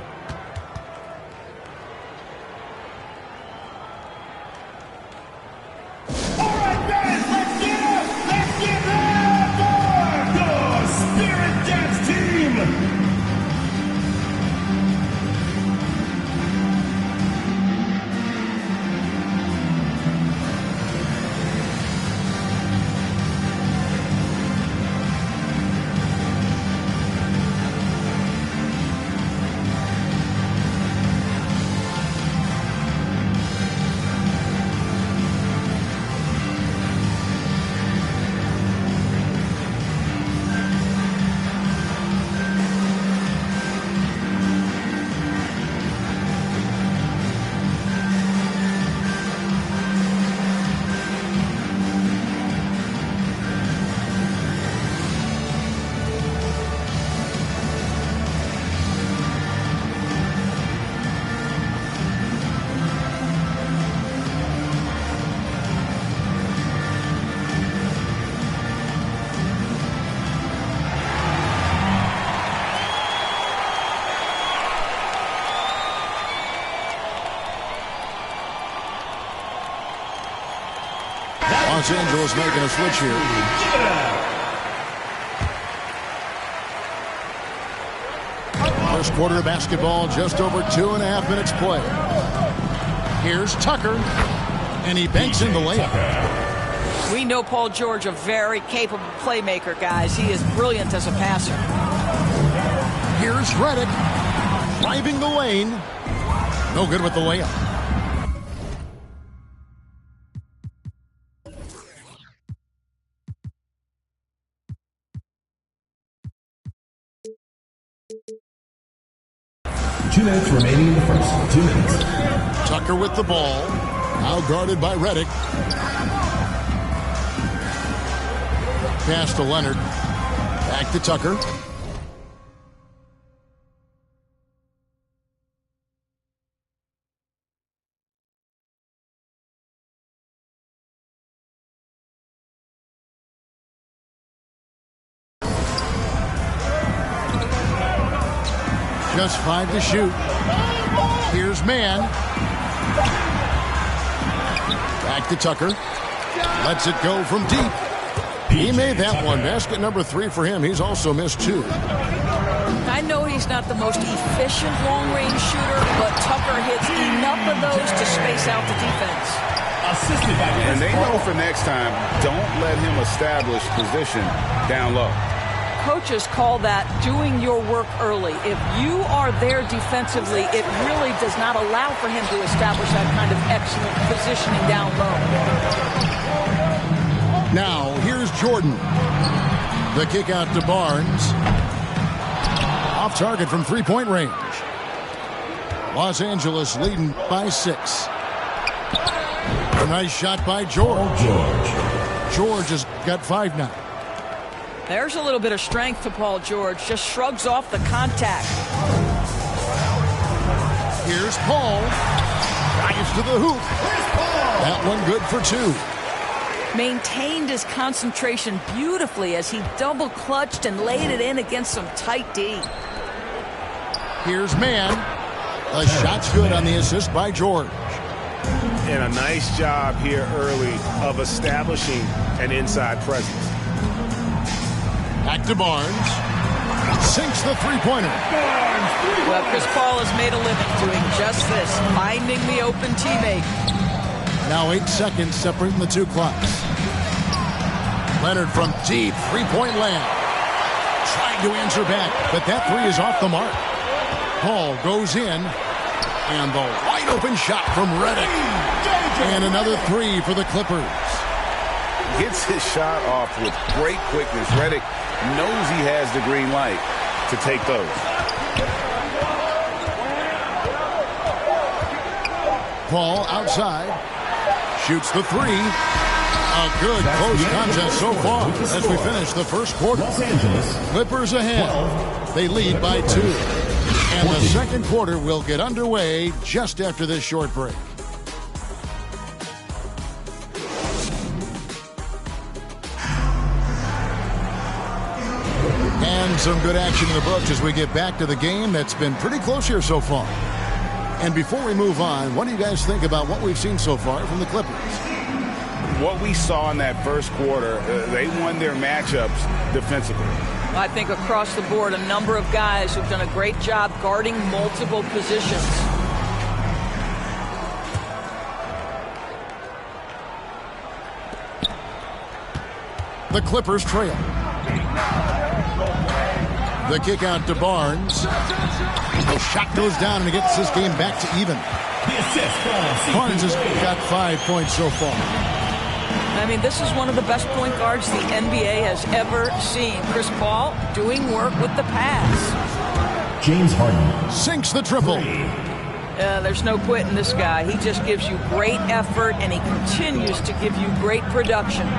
J: All right, guys, let's get up! Let's get up for the Spirit Jets team!
A: Los Angeles making a switch here. First quarter of basketball, just over 2.5 minutes play. Here's Tucker, and he banks in the layup.
G: We know Paul George, a very capable playmaker, guys. He is brilliant as a passer.
A: Here's Reddick, driving the lane. No good with the layup.
D: Two minutes remaining in the first. 2 minutes.
A: Tucker with the ball. Now guarded by Reddick. Pass to Leonard. Back to Tucker. Just 5 to shoot. Here's Mann. Back to Tucker. Lets it go from deep. He made that one. Basket number 3 for him. He's also missed 2.
G: I know he's not the most efficient long-range shooter, but Tucker hits enough of those to space out the defense.
E: And they know for next time, don't let him establish position down low.
G: Coaches call that doing your work early. If you are there defensively, it really does not allow for him to establish that kind of excellent positioning down low.
A: Now, here's Jordan. The kick out to Barnes. Off target from three-point range. Los Angeles leading by 6. A nice shot by George. George has got 5 now.
G: There's a little bit of strength to Paul George. Just shrugs off the contact.
A: Here's Paul. Drives to the hoop. That one good for 2.
G: Maintained his concentration beautifully as he double clutched and laid it in against some tight D.
A: Here's Mann. The shot's good on the assist by George.
E: And a nice job here early of establishing an inside presence.
A: Back to Barnes. Sinks the three-pointer.
G: Well, Chris Paul has made a living doing just this, finding the open teammate.
A: Now 8 seconds separating the 2 clocks. Leonard from deep, three-point land. Trying to answer back, but that 3 is off the mark. Paul goes in, and the wide-open shot from Redick. And another 3 for the Clippers.
E: Gets his shot off with great quickness. Redick knows he has the green light to take those.
A: Paul outside. Shoots the 3. A good close contest so far as we finish the first quarter. Clippers ahead. They lead by 2. And the second quarter will get underway just after this short break. And some good action in the books as we get back to the game that's been pretty close here so far. And before we move on, what do you guys think about what we've seen so far from the Clippers?
E: What we saw in that first quarter, they won their matchups defensively.
G: I think across the board, a number of guys who've done a great job guarding multiple positions.
A: The Clippers trail. The kick out to Barnes. The shot goes down and it gets this game back to even. Barnes has got 5 points so far.
G: I mean, this is one of the best point guards the NBA has ever seen. Chris Paul doing work with the pass.
L: James Harden
A: sinks the triple.
G: There's no quitting this guy. He just gives you great effort, and he continues to give you great production.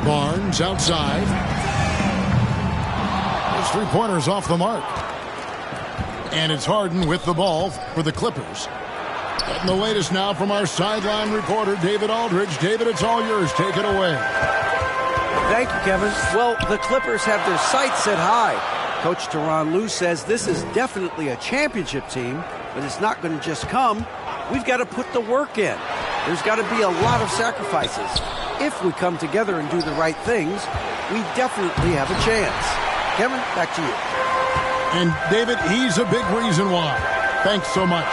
A: Barnes outside. His three-pointer's off the mark. And it's Harden with the ball for the Clippers. Getting the latest now from our sideline reporter, David Aldridge. David, it's all yours. Take it away.
H: Thank you, Kevin. Well, the Clippers have their sights set high. Coach Tyronn Lue says this is definitely a championship team, but it's not going to just come. We've got to put the work in. There's got to be a lot of sacrifices. If we come together and do the right things, we definitely have a chance. Kevin, back to you.
A: And David, he's a big reason why. Thanks so much.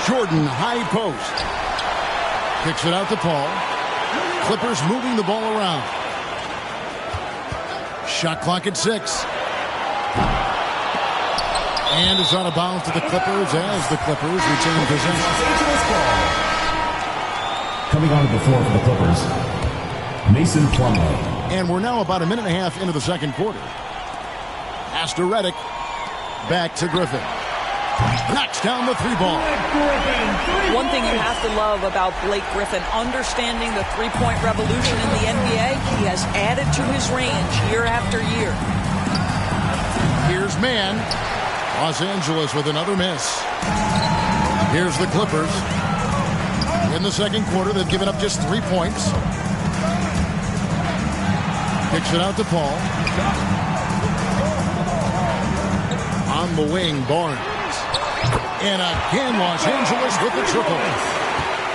A: Jordan, high post. Kicks it out to Paul. Clippers moving the ball around. Shot clock at 6. And it's out of bounds to the Clippers as the Clippers retain possession.
L: Coming onto the floor for the Clippers, Mason Plumlee.
A: And we're now about a minute and a half into the second quarter. Pass to Redick. Back to Griffin. Knocks down the 3-ball.
G: One thing you have to love about Blake Griffin, understanding the three-point revolution in the NBA, he has added to his range year after year.
A: Here's Mann. Los Angeles with another miss. Here's the Clippers. In the second quarter, they've given up just 3 points. Kicks it out to Paul. on the wing, Barnes. And again, Los Angeles with the triple.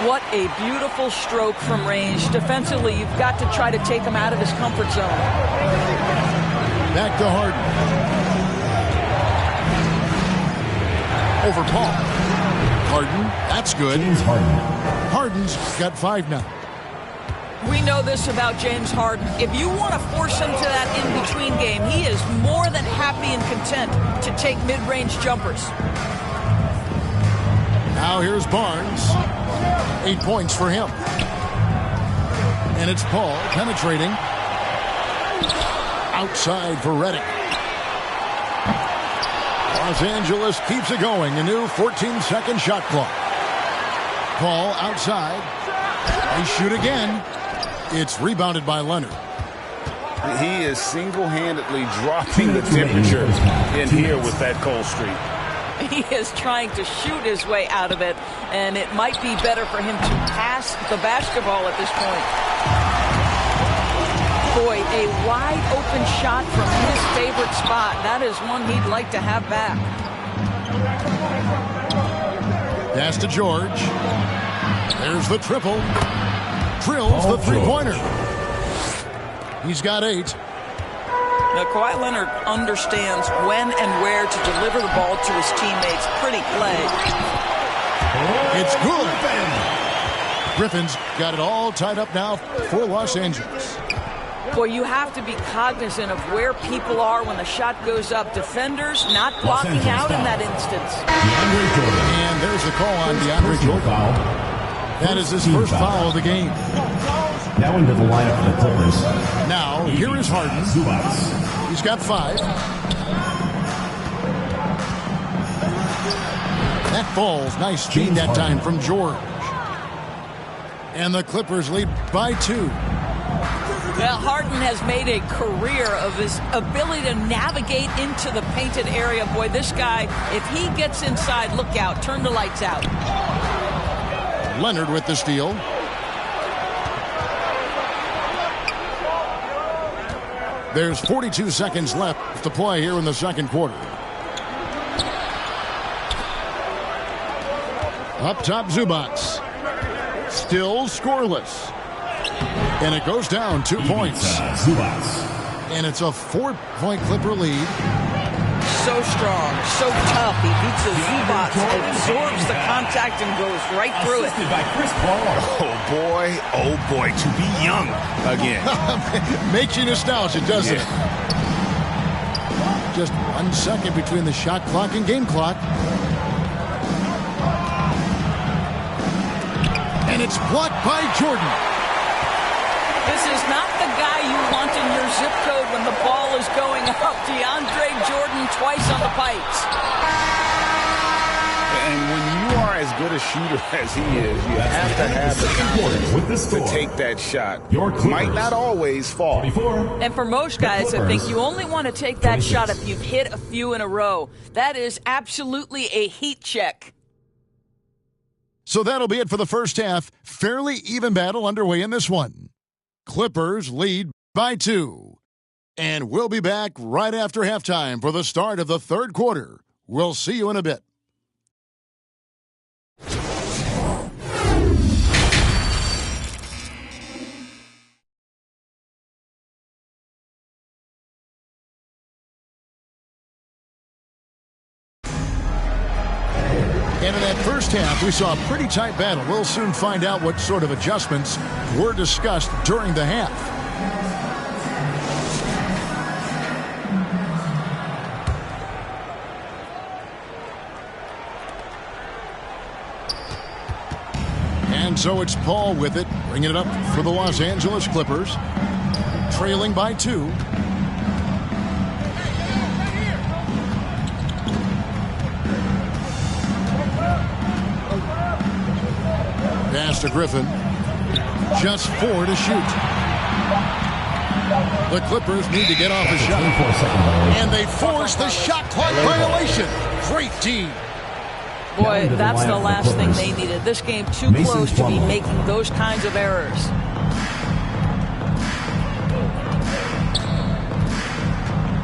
G: What a beautiful stroke from range. Defensively, you've got to try to take him out of his comfort zone.
A: Back to Harden. Over Paul. Harden, that's good.
L: James Harden.
A: Harden's got 5 now.
G: We know this about James Harden. If you want to force him to that in-between game, he is more than happy and content to take mid-range jumpers.
A: Now here's Barnes. 8 points for him. And it's Paul penetrating. Outside for Redick. Los Angeles keeps it going. A new 14-second shot clock. Paul outside. They shoot again. It's rebounded by Leonard.
B: He is single-handedly dropping the temperature in here with that cold streak.
G: He is trying to shoot his way out of it, and it might be better for him to pass the basketball at this point. Boy, a wide-open shot from his favorite spot. That is one he'd like to have back.
A: Pass to George. There's the triple. Drills the three-pointer. He's got 8.
G: Now, Kawhi Leonard understands when and where to deliver the ball to his teammates. Pretty play.
A: It's good. Griffin's got it all tied up now for Los Angeles.
G: Boy, you have to be cognizant of where people are when the shot goes up. Defenders not blocking out in that instance.
A: And there's the call on DeAndre Jordan. That is his first foul of the game.
L: Now into the lineup for the Clippers.
A: Now, here is Harden. He's got 5. That falls. Nice speed that time from George. And the Clippers lead by 2.
G: Well, Harden has made a career of his ability to navigate into the painted area. Boy, this guy, if he gets inside, look out. Turn the lights out.
A: Leonard with the steal. There's 42 seconds left to play here in the second quarter. Up top, Zubac. Still scoreless. And it goes down 2 points. And it's a 4-point Clipper lead.
G: So strong, so tough. He beats the Zubac, absorbs the contact, and goes right through it.
L: By Chris Paul.
E: Oh boy, to be young again.
A: Makes you nostalgic, doesn't it? Just 1 second between the shot clock and game clock. And it's blocked by Jordan.
G: This is not the guy you want in your zip code when the ball is going up. DeAndre Jordan twice on the pipes.
B: And when you are as good a shooter as he is, you have to have the confidence to take that shot. Might not always fall.
G: And for most guys, I think you only want to take that shot if you've hit a few in a row. That is absolutely a heat check.
A: So that'll be it for the first half. Fairly even battle underway in this one. Clippers lead by 2. And we'll be back right after halftime for the start of the third quarter. We'll see you in a bit. And in that first half, we saw a pretty tight battle. We'll soon find out what sort of adjustments were discussed during the half. And so it's Paul with it, bringing it up for the Los Angeles Clippers, trailing by 2. Pass to Griffin. Just 4 to shoot. The Clippers need to get off a shot. And they force the shot clock violation. Great team.
G: Boy, that's the last thing they needed. This game too close to be making those kinds of errors.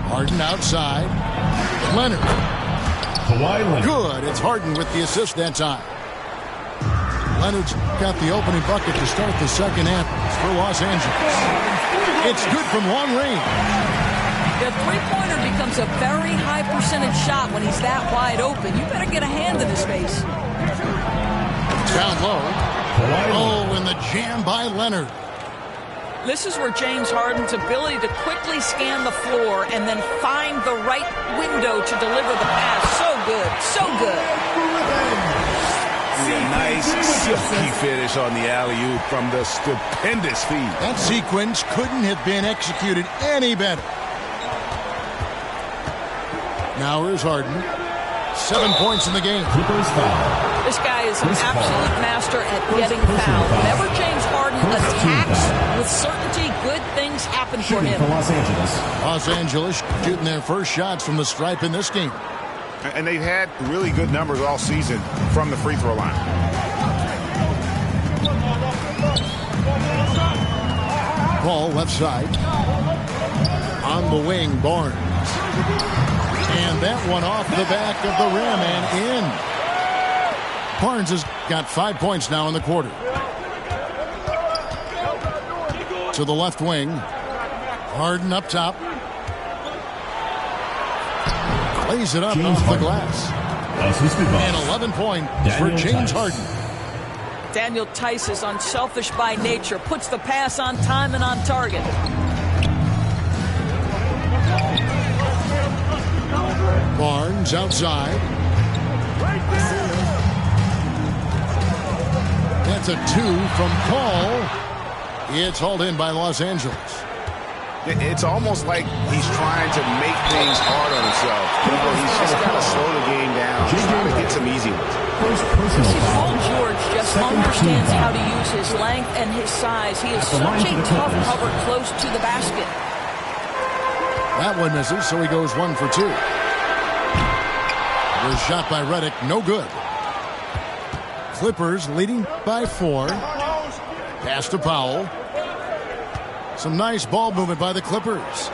A: Harden outside. Leonard Good. It's Harden with the assist that time. Leonard's got the opening bucket to start the second half for Los Angeles. It's good from long range.
G: The three-pointer becomes a very high percentage shot when he's that wide open. You better get a hand in his face.
A: Down low. Oh, and the jam by Leonard.
G: This is where James Harden's ability to quickly scan the floor and then find the right window to deliver the pass. So good. So good.
E: A nice silky finish on the alley-oop from the stupendous feed.
A: That sequence couldn't have been executed any better. Now here's Harden. 7 points in the game.
G: This guy is an absolute master at getting fouled. Whenever James Harden attacks with certainty, good things happen for him.
A: Los Angeles shooting their first shots from the stripe in this game.
E: And they've had really good numbers all season from the free throw line.
A: Ball left side. On the wing, Barnes. And that one off the back of the rim and in. Barnes has got 5 points now in the quarter. To the left wing. Harden up top. Lays it up off the glass. And 11 points for James Harden.
G: Daniel Tice is unselfish by nature. Puts the pass on time and on target.
A: Barnes outside. That's a 2 from Paul. It's hauled in by Los Angeles.
E: It's almost like he's trying to make things hard on himself. He's just got to slow the game down, try to get some easy ones.
G: Paul George just understands how to use his length and his size. He is such a tough cover close to the basket.
A: That one misses, so he goes 1 for 2. The shot by Redick, no good. Clippers leading by 4. Pass to Powell. Some nice ball movement by the Clippers.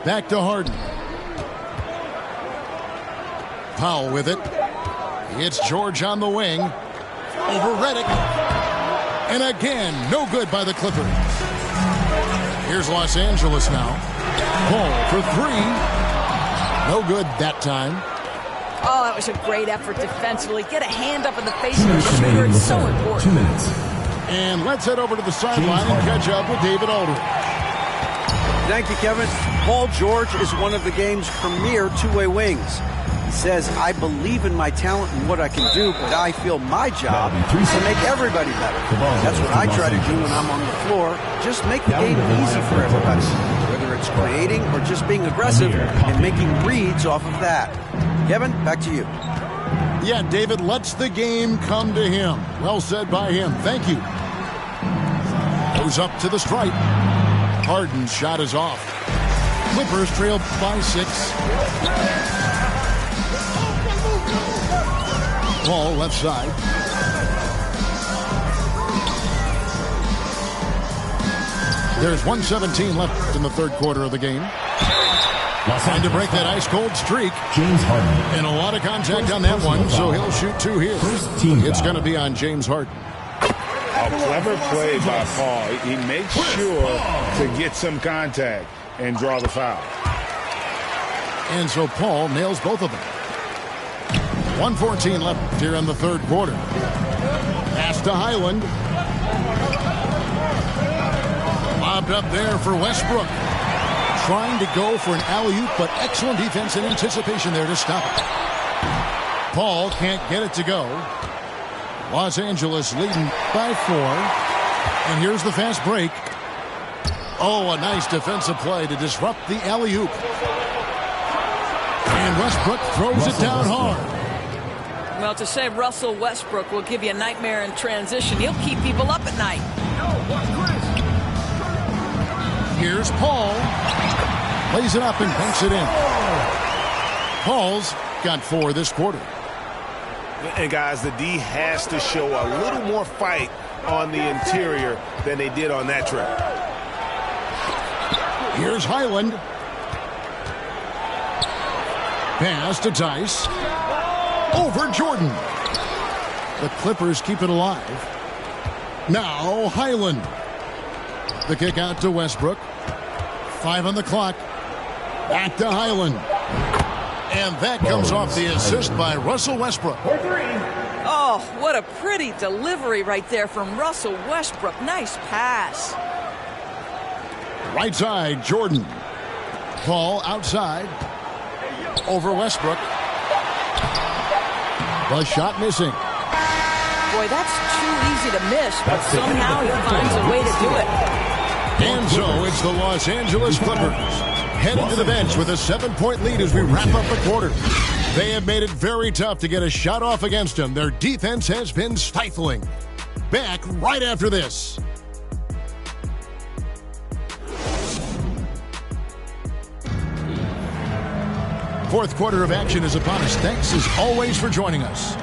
A: Back to Harden. Powell with it. It's George on the wing. Over Redick. And again, no good by the Clippers. Here's Los Angeles now. Paul for 3. No good that time.
G: Oh, that was a great effort defensively. Get a hand up in the face of the shooter. It's so important.
L: 2 minutes.
A: And let's head over to the sideline and catch up with David Aldridge.
H: Thank you, Kevin. Paul George is one of the game's premier two-way wings. He says, I believe in my talent and what I can do, but I feel my job is to make everybody better. That's what I try to do when I'm on the floor. Just make the game easy for everybody. Whether it's creating or just being aggressive and making reads off of that. Kevin, back to you.
A: Yeah, David lets the game come to him. Well said by him. Thank you. Goes up to the stripe. Harden's shot is off. Clippers trail by 6. Ball left side. There's 1:17 left in the third quarter of the game. Trying to break that ice-cold streak.
L: James Harden.
A: And a lot of contact on that one, so he'll shoot 2 here. It's going to be on James Harden.
E: A clever play by Paul. He makes sure to get some contact and draw the foul.
A: And so Paul nails both of them. 1:14 left here in the third quarter. Pass to Highland. Lobbed up there for Westbrook. Trying to go for an alley-oop, but excellent defense and anticipation there to stop it. Paul can't get it to go. Los Angeles leading by 4. And here's the fast break. Oh, a nice defensive play to disrupt the alley-oop. And Westbrook throws it down hard.
G: Well, to say Russell Westbrook will give you a nightmare in transition, he'll keep people up at night.
A: Here's Paul. Lays it up and banks it in. Paul's got 4 this quarter.
E: And guys, the D has to show a little more fight on the interior than they did on that trip.
A: Here's Highland. Pass to Tice. Over Jordan. The Clippers keep it alive. Now Highland. The kick out to Westbrook. 5 on the clock. Back to Highland. And that comes off the assist by Russell Westbrook.
G: Oh, what a pretty delivery right there from Russell Westbrook. Nice pass.
A: Right side, Jordan. Paul outside. Over Westbrook. The shot missing.
G: Boy, that's too easy to miss, but somehow he finds a way to do it.
A: And so it's the Los Angeles Clippers heading to the bench with a 7-point lead as we wrap up the quarter. They have made it very tough to get a shot off against them. Their defense has been stifling. Back right after this. Fourth quarter of action is upon us. Thanks as always for joining us.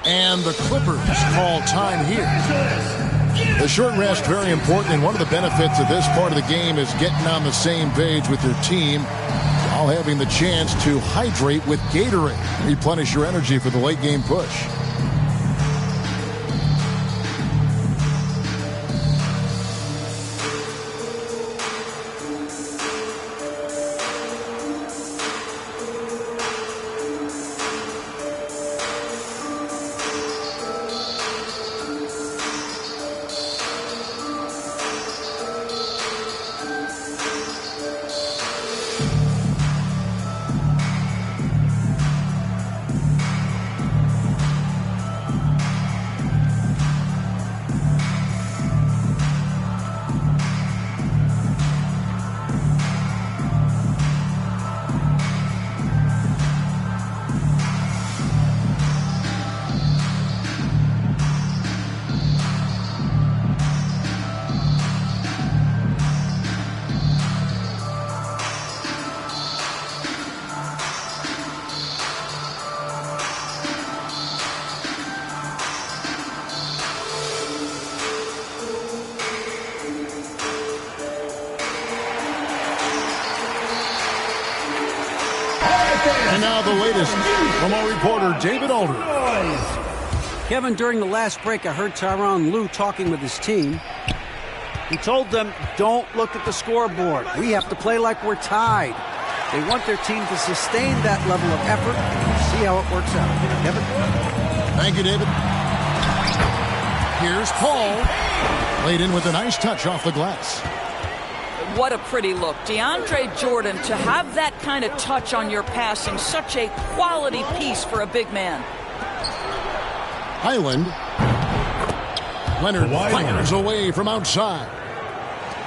A: And the Clippers call time here. The short rest, very important, and one of the benefits of this part of the game is getting on the same page with your team while having the chance to hydrate with Gatorade. Replenish your energy for the late game push. And now the latest from our reporter, David Alder.
H: Kevin, during the last break, I heard Tyronn Lue talking with his team. He told them, don't look at the scoreboard. We have to play like we're tied. They want their team to sustain that level of effort and see how it works out. Kevin?
A: Thank you, David. Here's Paul. Laid in with a nice touch off the glass.
G: What a pretty look. DeAndre Jordan, to have that kind of touch on your passing, such a quality piece for a big man.
A: Highland. Leonard fires away from outside.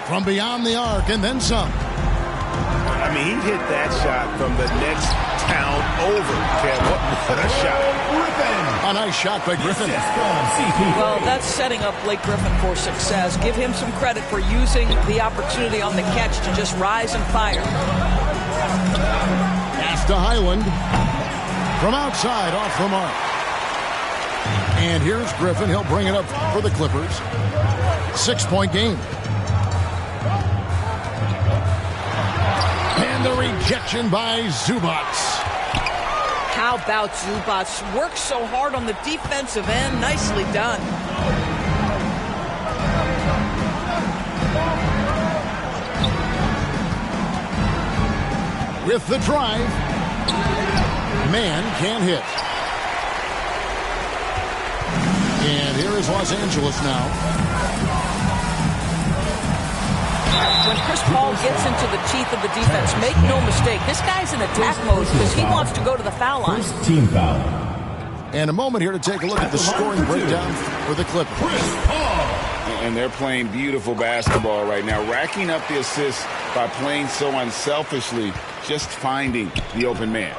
A: From beyond the arc and then some.
E: I mean, he hit that shot from the next town over. Kev, what a shot.
A: A nice shot by Griffin.
G: Well, that's setting up Blake Griffin for success. Give him some credit for using the opportunity on the catch to just rise and fire.
A: Pass to Highland. From outside, off the mark. And here's Griffin. He'll bring it up for the Clippers. 6-point game. And the rejection by Zubats.
G: How about Zubats? Works so hard on the defensive end. Nicely done.
A: With the drive. Man can't hit. And here is Los Angeles now.
G: When Chris Paul gets into the teeth of the defense, make no mistake, this guy's in attack mode because he wants to go to the foul line.
L: First team foul.
A: And a moment here to take a look at the scoring breakdown for the Clippers.
B: And they're playing beautiful basketball right now, racking up the assists by playing so unselfishly, just finding the open man.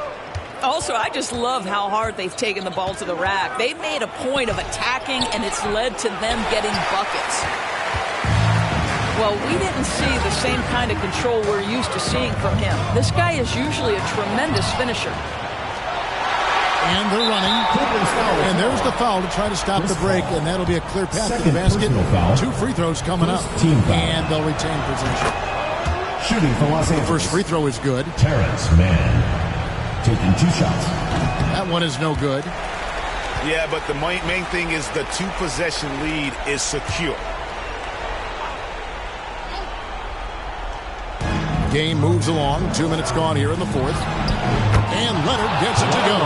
G: Also, I just love how hard they've taken the ball to the rack. They've made a point of attacking, and it's led to them getting buckets. Well, we didn't see the same kind of control we're used to seeing from him. This guy is usually a tremendous finisher.
A: And they're running. And there's the foul to try to stop the break, and that'll be a clear path to the basket. 2 free throws coming up. And they'll retain possession.
L: Shooting for Los Angeles.
A: First free throw is good.
L: Terrence Mann taking 2 shots.
A: That one is no good.
E: Yeah, but the main thing is the 2-possession lead is secure.
A: Game moves along. 2 minutes gone here in the fourth. And Leonard gets it to go.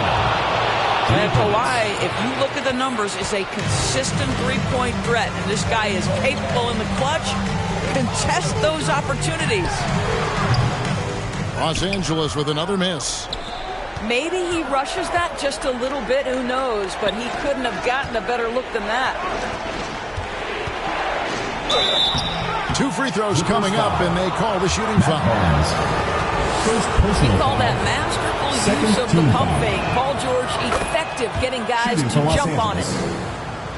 G: And Kawhi, if you look at the numbers, is a consistent three-point threat. And this guy is capable in the clutch. Contest those opportunities.
A: Los Angeles with another miss.
G: Maybe he rushes that just a little bit. Who knows? But he couldn't have gotten a better look than that.
A: 2 free throws coming up, and they call the shooting foul.
G: He called that masterful use of the pump fake. Paul George effective getting guys to jump on it.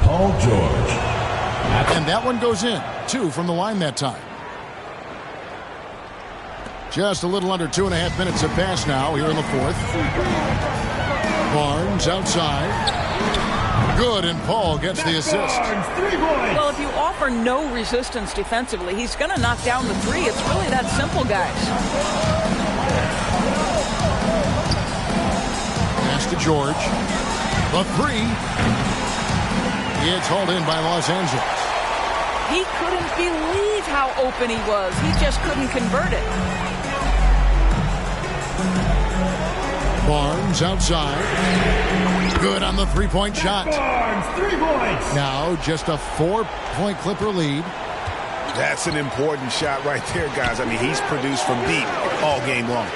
L: Paul George.
A: And that one goes in. 2 from the line that time. Just a little under 2.5 minutes have passed now here in the fourth. Barnes outside. Good, and Paul gets the assist.
G: Well, if you offer no resistance defensively, he's going to knock down the 3. It's really that simple, guys.
A: Pass to George. The 3. It's hauled in by Los Angeles.
G: He couldn't believe how open he was. He just couldn't convert it.
A: Barnes outside. Good on the 3-point shot.
L: Barnes, 3 points.
A: Now just a 4-point Clipper lead.
E: That's an important shot right there, guys. I mean, he's produced from deep all game long.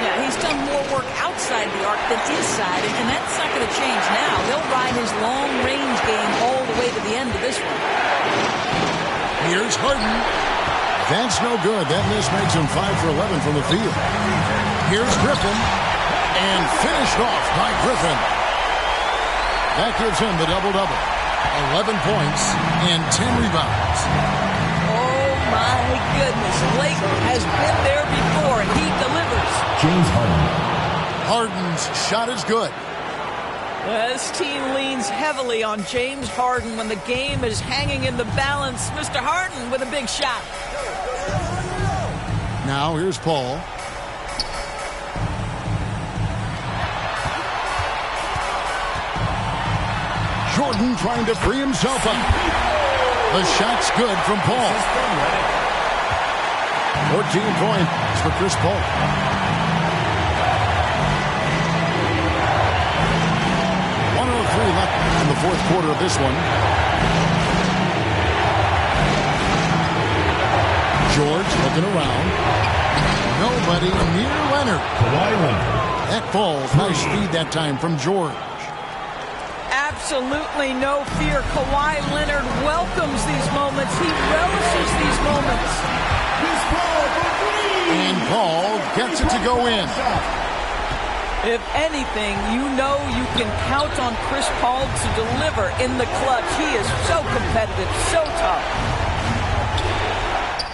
G: Yeah, he's done more work outside the arc than inside, and that's not going to change now. He'll ride his long-range game all the way to the end of this one.
A: Here's Harden. That's no good. That miss makes him 5 for 11 from the field. Here's Griffin. And finished off by Griffin. That gives him the double-double. 11 points and 10 rebounds.
G: Oh, my goodness. Blake has been there before, and he delivers.
L: James Harden.
A: Harden's shot is good.
G: This team leans heavily on James Harden when the game is hanging in the balance. Mr. Harden with a big shot.
A: Now here's Paul. Jordan trying to free himself up. The shot's good from Paul. 14 points for Chris Paul. Left in the fourth quarter of this one. George looking around. Nobody near Leonard.
L: Kawhi Leonard.
A: That falls. Nice speed that time from George.
G: Absolutely no fear. Kawhi Leonard welcomes these moments. He relishes these moments.
A: And Paul gets it to go in.
G: If anything, you know you can count on Chris Paul to deliver in the clutch. He is so competitive, so tough.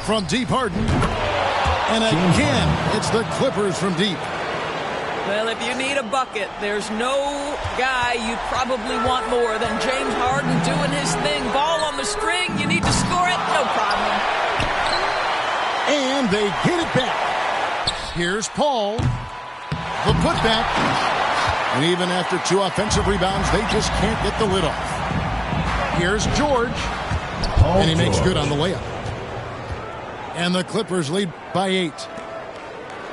A: From deep, Harden. And again, it's the Clippers from deep.
G: Well, if you need a bucket, there's no guy you probably want more than James Harden doing his thing. Ball on the string, you need to score it, no problem.
A: And they get it back. Here's Paul. The putback. And even after 2 offensive rebounds, they just can't get the lid off. Here's George. And he makes good on the layup. And the Clippers lead by 8.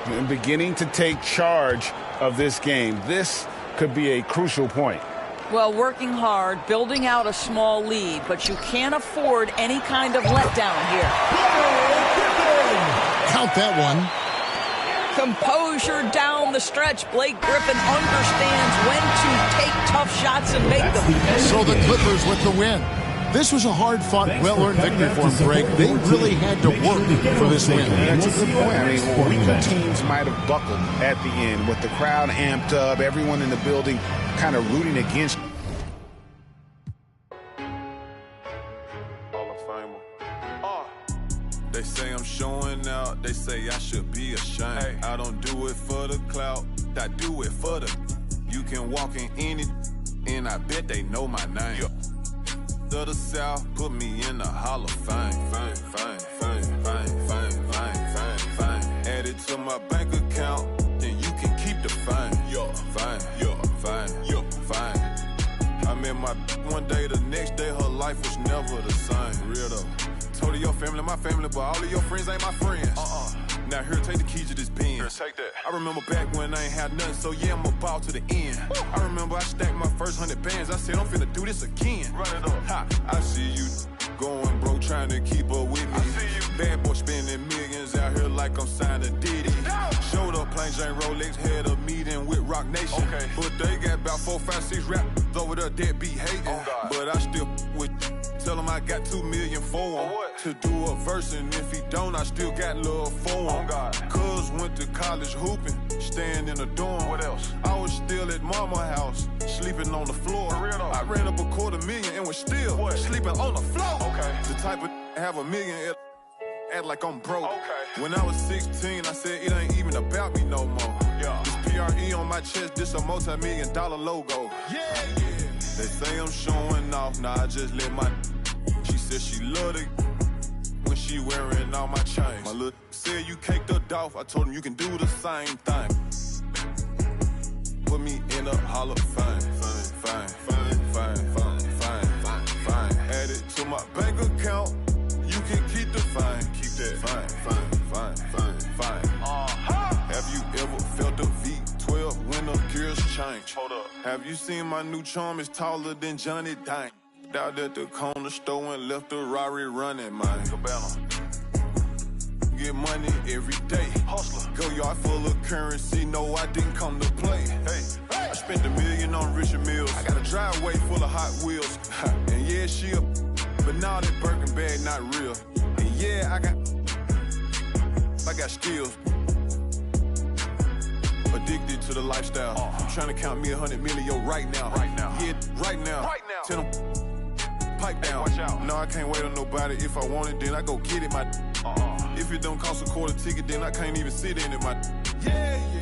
E: And beginning to take charge of this game. This could be a crucial point.
G: Well, working hard, building out a small lead, but you can't afford any kind of letdown here.
A: Count that one.
G: Composure down the stretch. Blake Griffin understands when to take tough shots and make them.
A: So the Clippers with the win. This was a hard-fought, well-earned victory for them, Greg. They really had to work for this win.
E: That's a good point. I mean, weaker teams might have buckled at the end with the crowd amped up, everyone in the building kind of rooting against.
M: They say I'm showing out, they say I should be ashamed. I don't do it for the clout, I do it for the. You can walk in any, and I bet they know my name. To the South, put me in the Hall of Fame. Add it to my bank account, then you can keep the fame. Fine. I met my one day, the next day her life was never the same. Real though. Told her your family, my family, but all of your friends ain't my friends. Now here, take the keys to this pen. Here, take that. I remember back when I ain't had nothing, so yeah, I'm about to the end. I remember I stacked my first 100 bands. I said I'm finna do this again. Run it up. Ha! I see you going broke, trying to keep up with me. I see you. Bad boy spending millions out here like I'm signed to Diddy. Showed up, plain Jane Rolex, had a meeting with Rock Nation. Okay. But they got about 4, 5, 6 rap over there that be hating. Oh, but I still with. Tell him I got 2 million for him to do a verse, and if he don't, I still got love for him. Cuz went to college hooping, staying in a dorm. What else? I was still at mama house, sleeping on the floor. I ran up $250,000 and was still sleeping on the floor. Okay. The type of have $1 million, act like I'm broke. Okay. When I was 16, I said it ain't even about me no more. Yeah. This PRE on my chest, this a multi-million-dollar logo. Yeah. They say I'm showing off, nah, I just let my. She said she loved it when she wearing all my chains. My little said you caked her off, I told him you can do the same thing. Put me in a Hall of Fame. Add it to my bank account, you can keep the fine. Keep that fine. Have you ever felt a V12 when the gears change? Hold up. Have you seen my new charm is taller than Johnny Dang? Out at the corner store and left the Rari running, man. Get money every day. Hustler. Go yard full of currency, no, I didn't come to play. Hey. I spent $1 million on Richard Mills. I got a driveway full of Hot Wheels. And yeah, she a, but now that Birkin bag not real. And yeah, I got skills. Addicted to the lifestyle. I'm trying to count me 100 million right now. Yeah, right now. Tell them pipe down. Watch out. No, I can't wait on nobody. If I want it, then I go get it. If it don't cost a quarter ticket, then I can't even sit in it.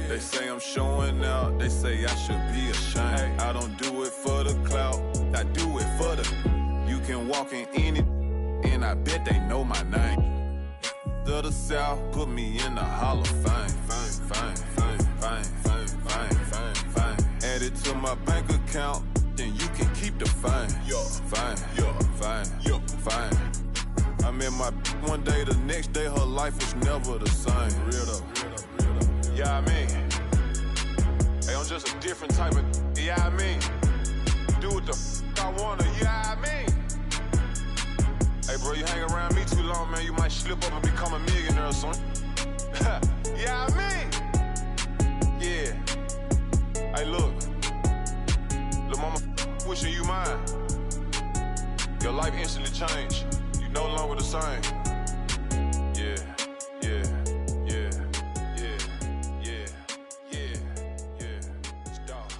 M: They say I'm showing out. They say I should be ashamed. I don't do it for the clout. I do it for the. You can walk in any, and I bet they know my name. To the South, put me in the Hall of Fame. Add it to my bank account, then you can keep the fine. Fine. I met my one day, the next day her life was never the same. Real though. Yeah, I mean, hey, I'm just a different type of. Yeah, I mean, do what the I wanna. Yeah, I mean. Hey, bro, you hang around me too long, man, you might slip up and become a millionaire or something. Yeah, I mean. Yeah. Hey, look. Lil' mama wishing you mine. Your life instantly changed. You no longer the same. Yeah. It's dark.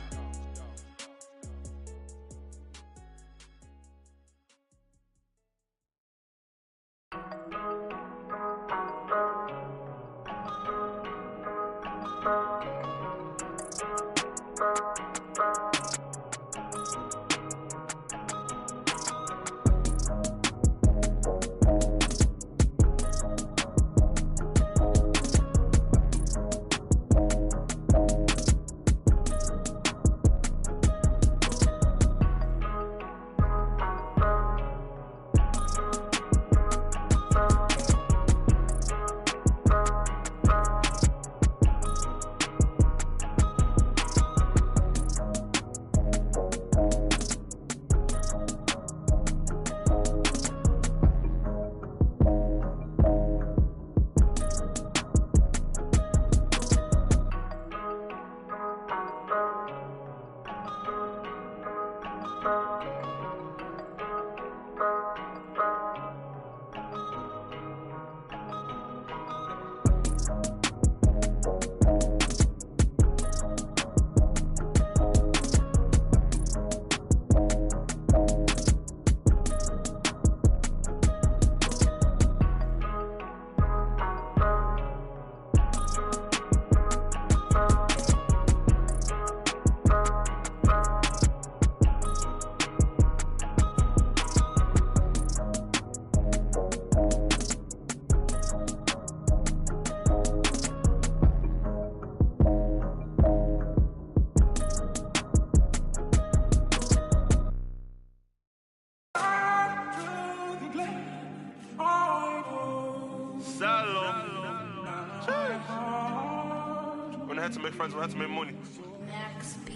M: had to make friends, we had to make money.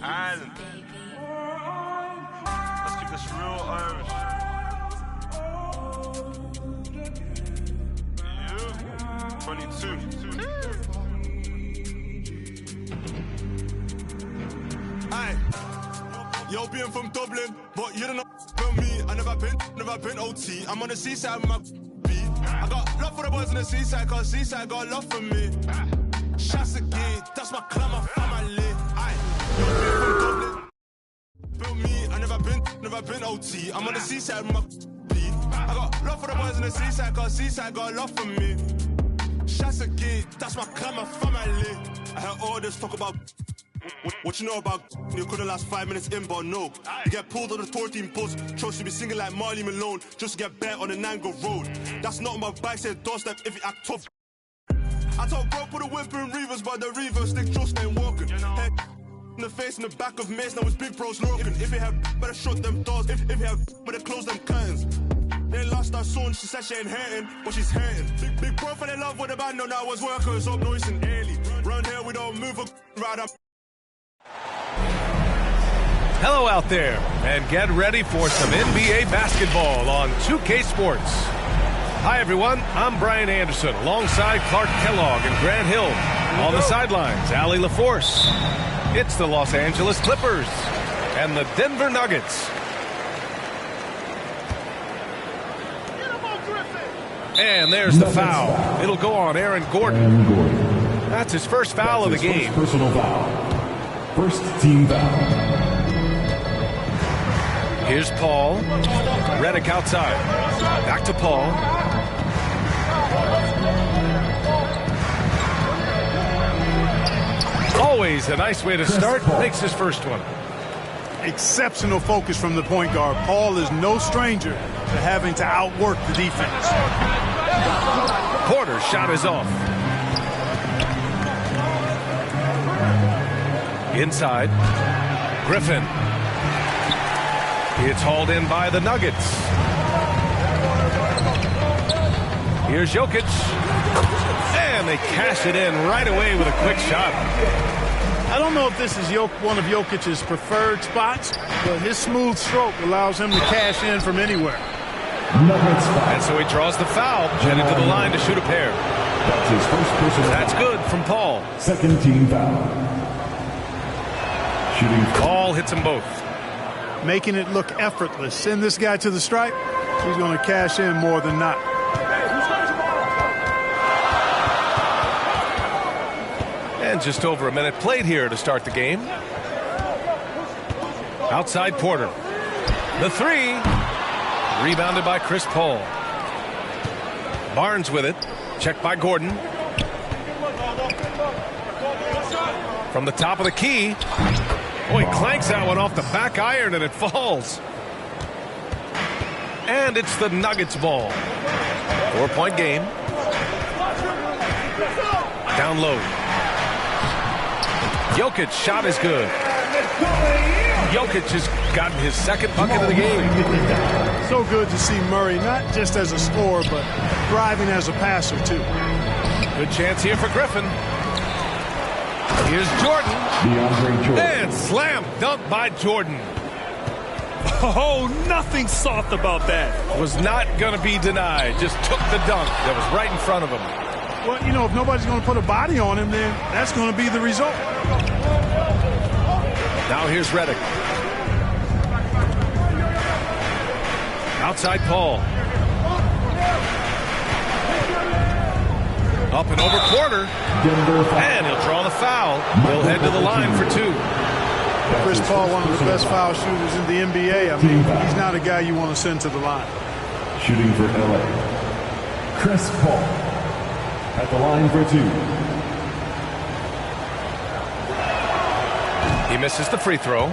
M: Island. Let's keep this real Irish. Yeah. 22. Aye. Yo, being from Dublin, but you don't know about me. I never been OT. I'm on the seaside with my beat. I got love for the boys on the seaside, cause seaside got love for me. Shots again, that's my clan, my family. Aye. Yo, being from Dublin, feel me. I never been OT. I'm on the seaside with my beat. I got love for the boys on the seaside, cause seaside got love for me. Shots again, that's my clan, my family. I heard all this talk about. What you know about you couldn't last 5 minutes in, but no. You get pulled on the tour team bus, chose to be singing like Marley Malone, just to get bet on the Nango Road. That's not on my bike, say doorstep if you act tough. I told bro put a whip in Reavers, but the Reavers stick just ain't walking. Head in the face in the back of Mace, now it's big bros looking. If you have better shut them doors, if you have better close them curtains. They lost our son, she said she ain't hurting, but she's hurting. Big bro fell in love with the band, no, now was workers up noise and early. Round here we don't move a right up.
N: Hello out there, and get ready for some NBA basketball on 2K Sports. Hi everyone, I'm Brian Anderson alongside Clark Kellogg and Grant Hill. On the sidelines, Allie LaForce. It's the Los Angeles Clippers and the Denver Nuggets. And there's the foul. It'll go on Aaron Gordon. That's his first foul of the game.
L: Personal foul. First team foul.
N: Here's Paul. Redick outside. Back to Paul. Always a nice way to start. Makes his first one.
O: Exceptional focus from the point guard. Paul is no stranger to having to outwork the defense.
N: Porter's shot is off. Inside. Griffin. It's hauled in by the Nuggets. Here's Jokic. And they cash it in right away with a quick shot.
O: I don't know if this is one of Jokic's preferred spots, but his smooth stroke allows him to cash in from anywhere.
N: And so he draws the foul, headed to the line to shoot a pair.
L: That's his first personal.
N: That's good from Paul.
L: Second team foul. Shooting.
N: Paul hits them both.
O: Making it look effortless. Send this guy to the stripe. He's going to cash in more than not.
N: And just over a minute played here to start the game. Outside Porter. The three. Rebounded by Chris Paul. Barnes with it. Checked by Gordon. From the top of the key. Oh, he clanks that one off the back iron and it falls. And it's the Nuggets ball. 4-point game. Down low. Jokic shot is good. Jokic has gotten his second bucket of the game.
O: So good to see Murray, not just as a scorer, but thriving as a passer, too.
N: Good chance here for Griffin. Here's Jordan. And slam dunk by Jordan.
O: Oh, nothing soft about that.
N: Was not going to be denied. Just took the dunk that was right in front of him.
O: Well, you know, if nobody's going to put a body on him, then that's going to be the result.
N: Now here's Redick. Outside Paul. Up and over Porter. And he'll draw the foul. He'll head to the line for two.
O: Chris Paul, one of the best foul shooters in the NBA. I mean, he's not a guy you want to send to the line.
L: Shooting for LA. Chris Paul at the line for two.
N: He misses the free throw.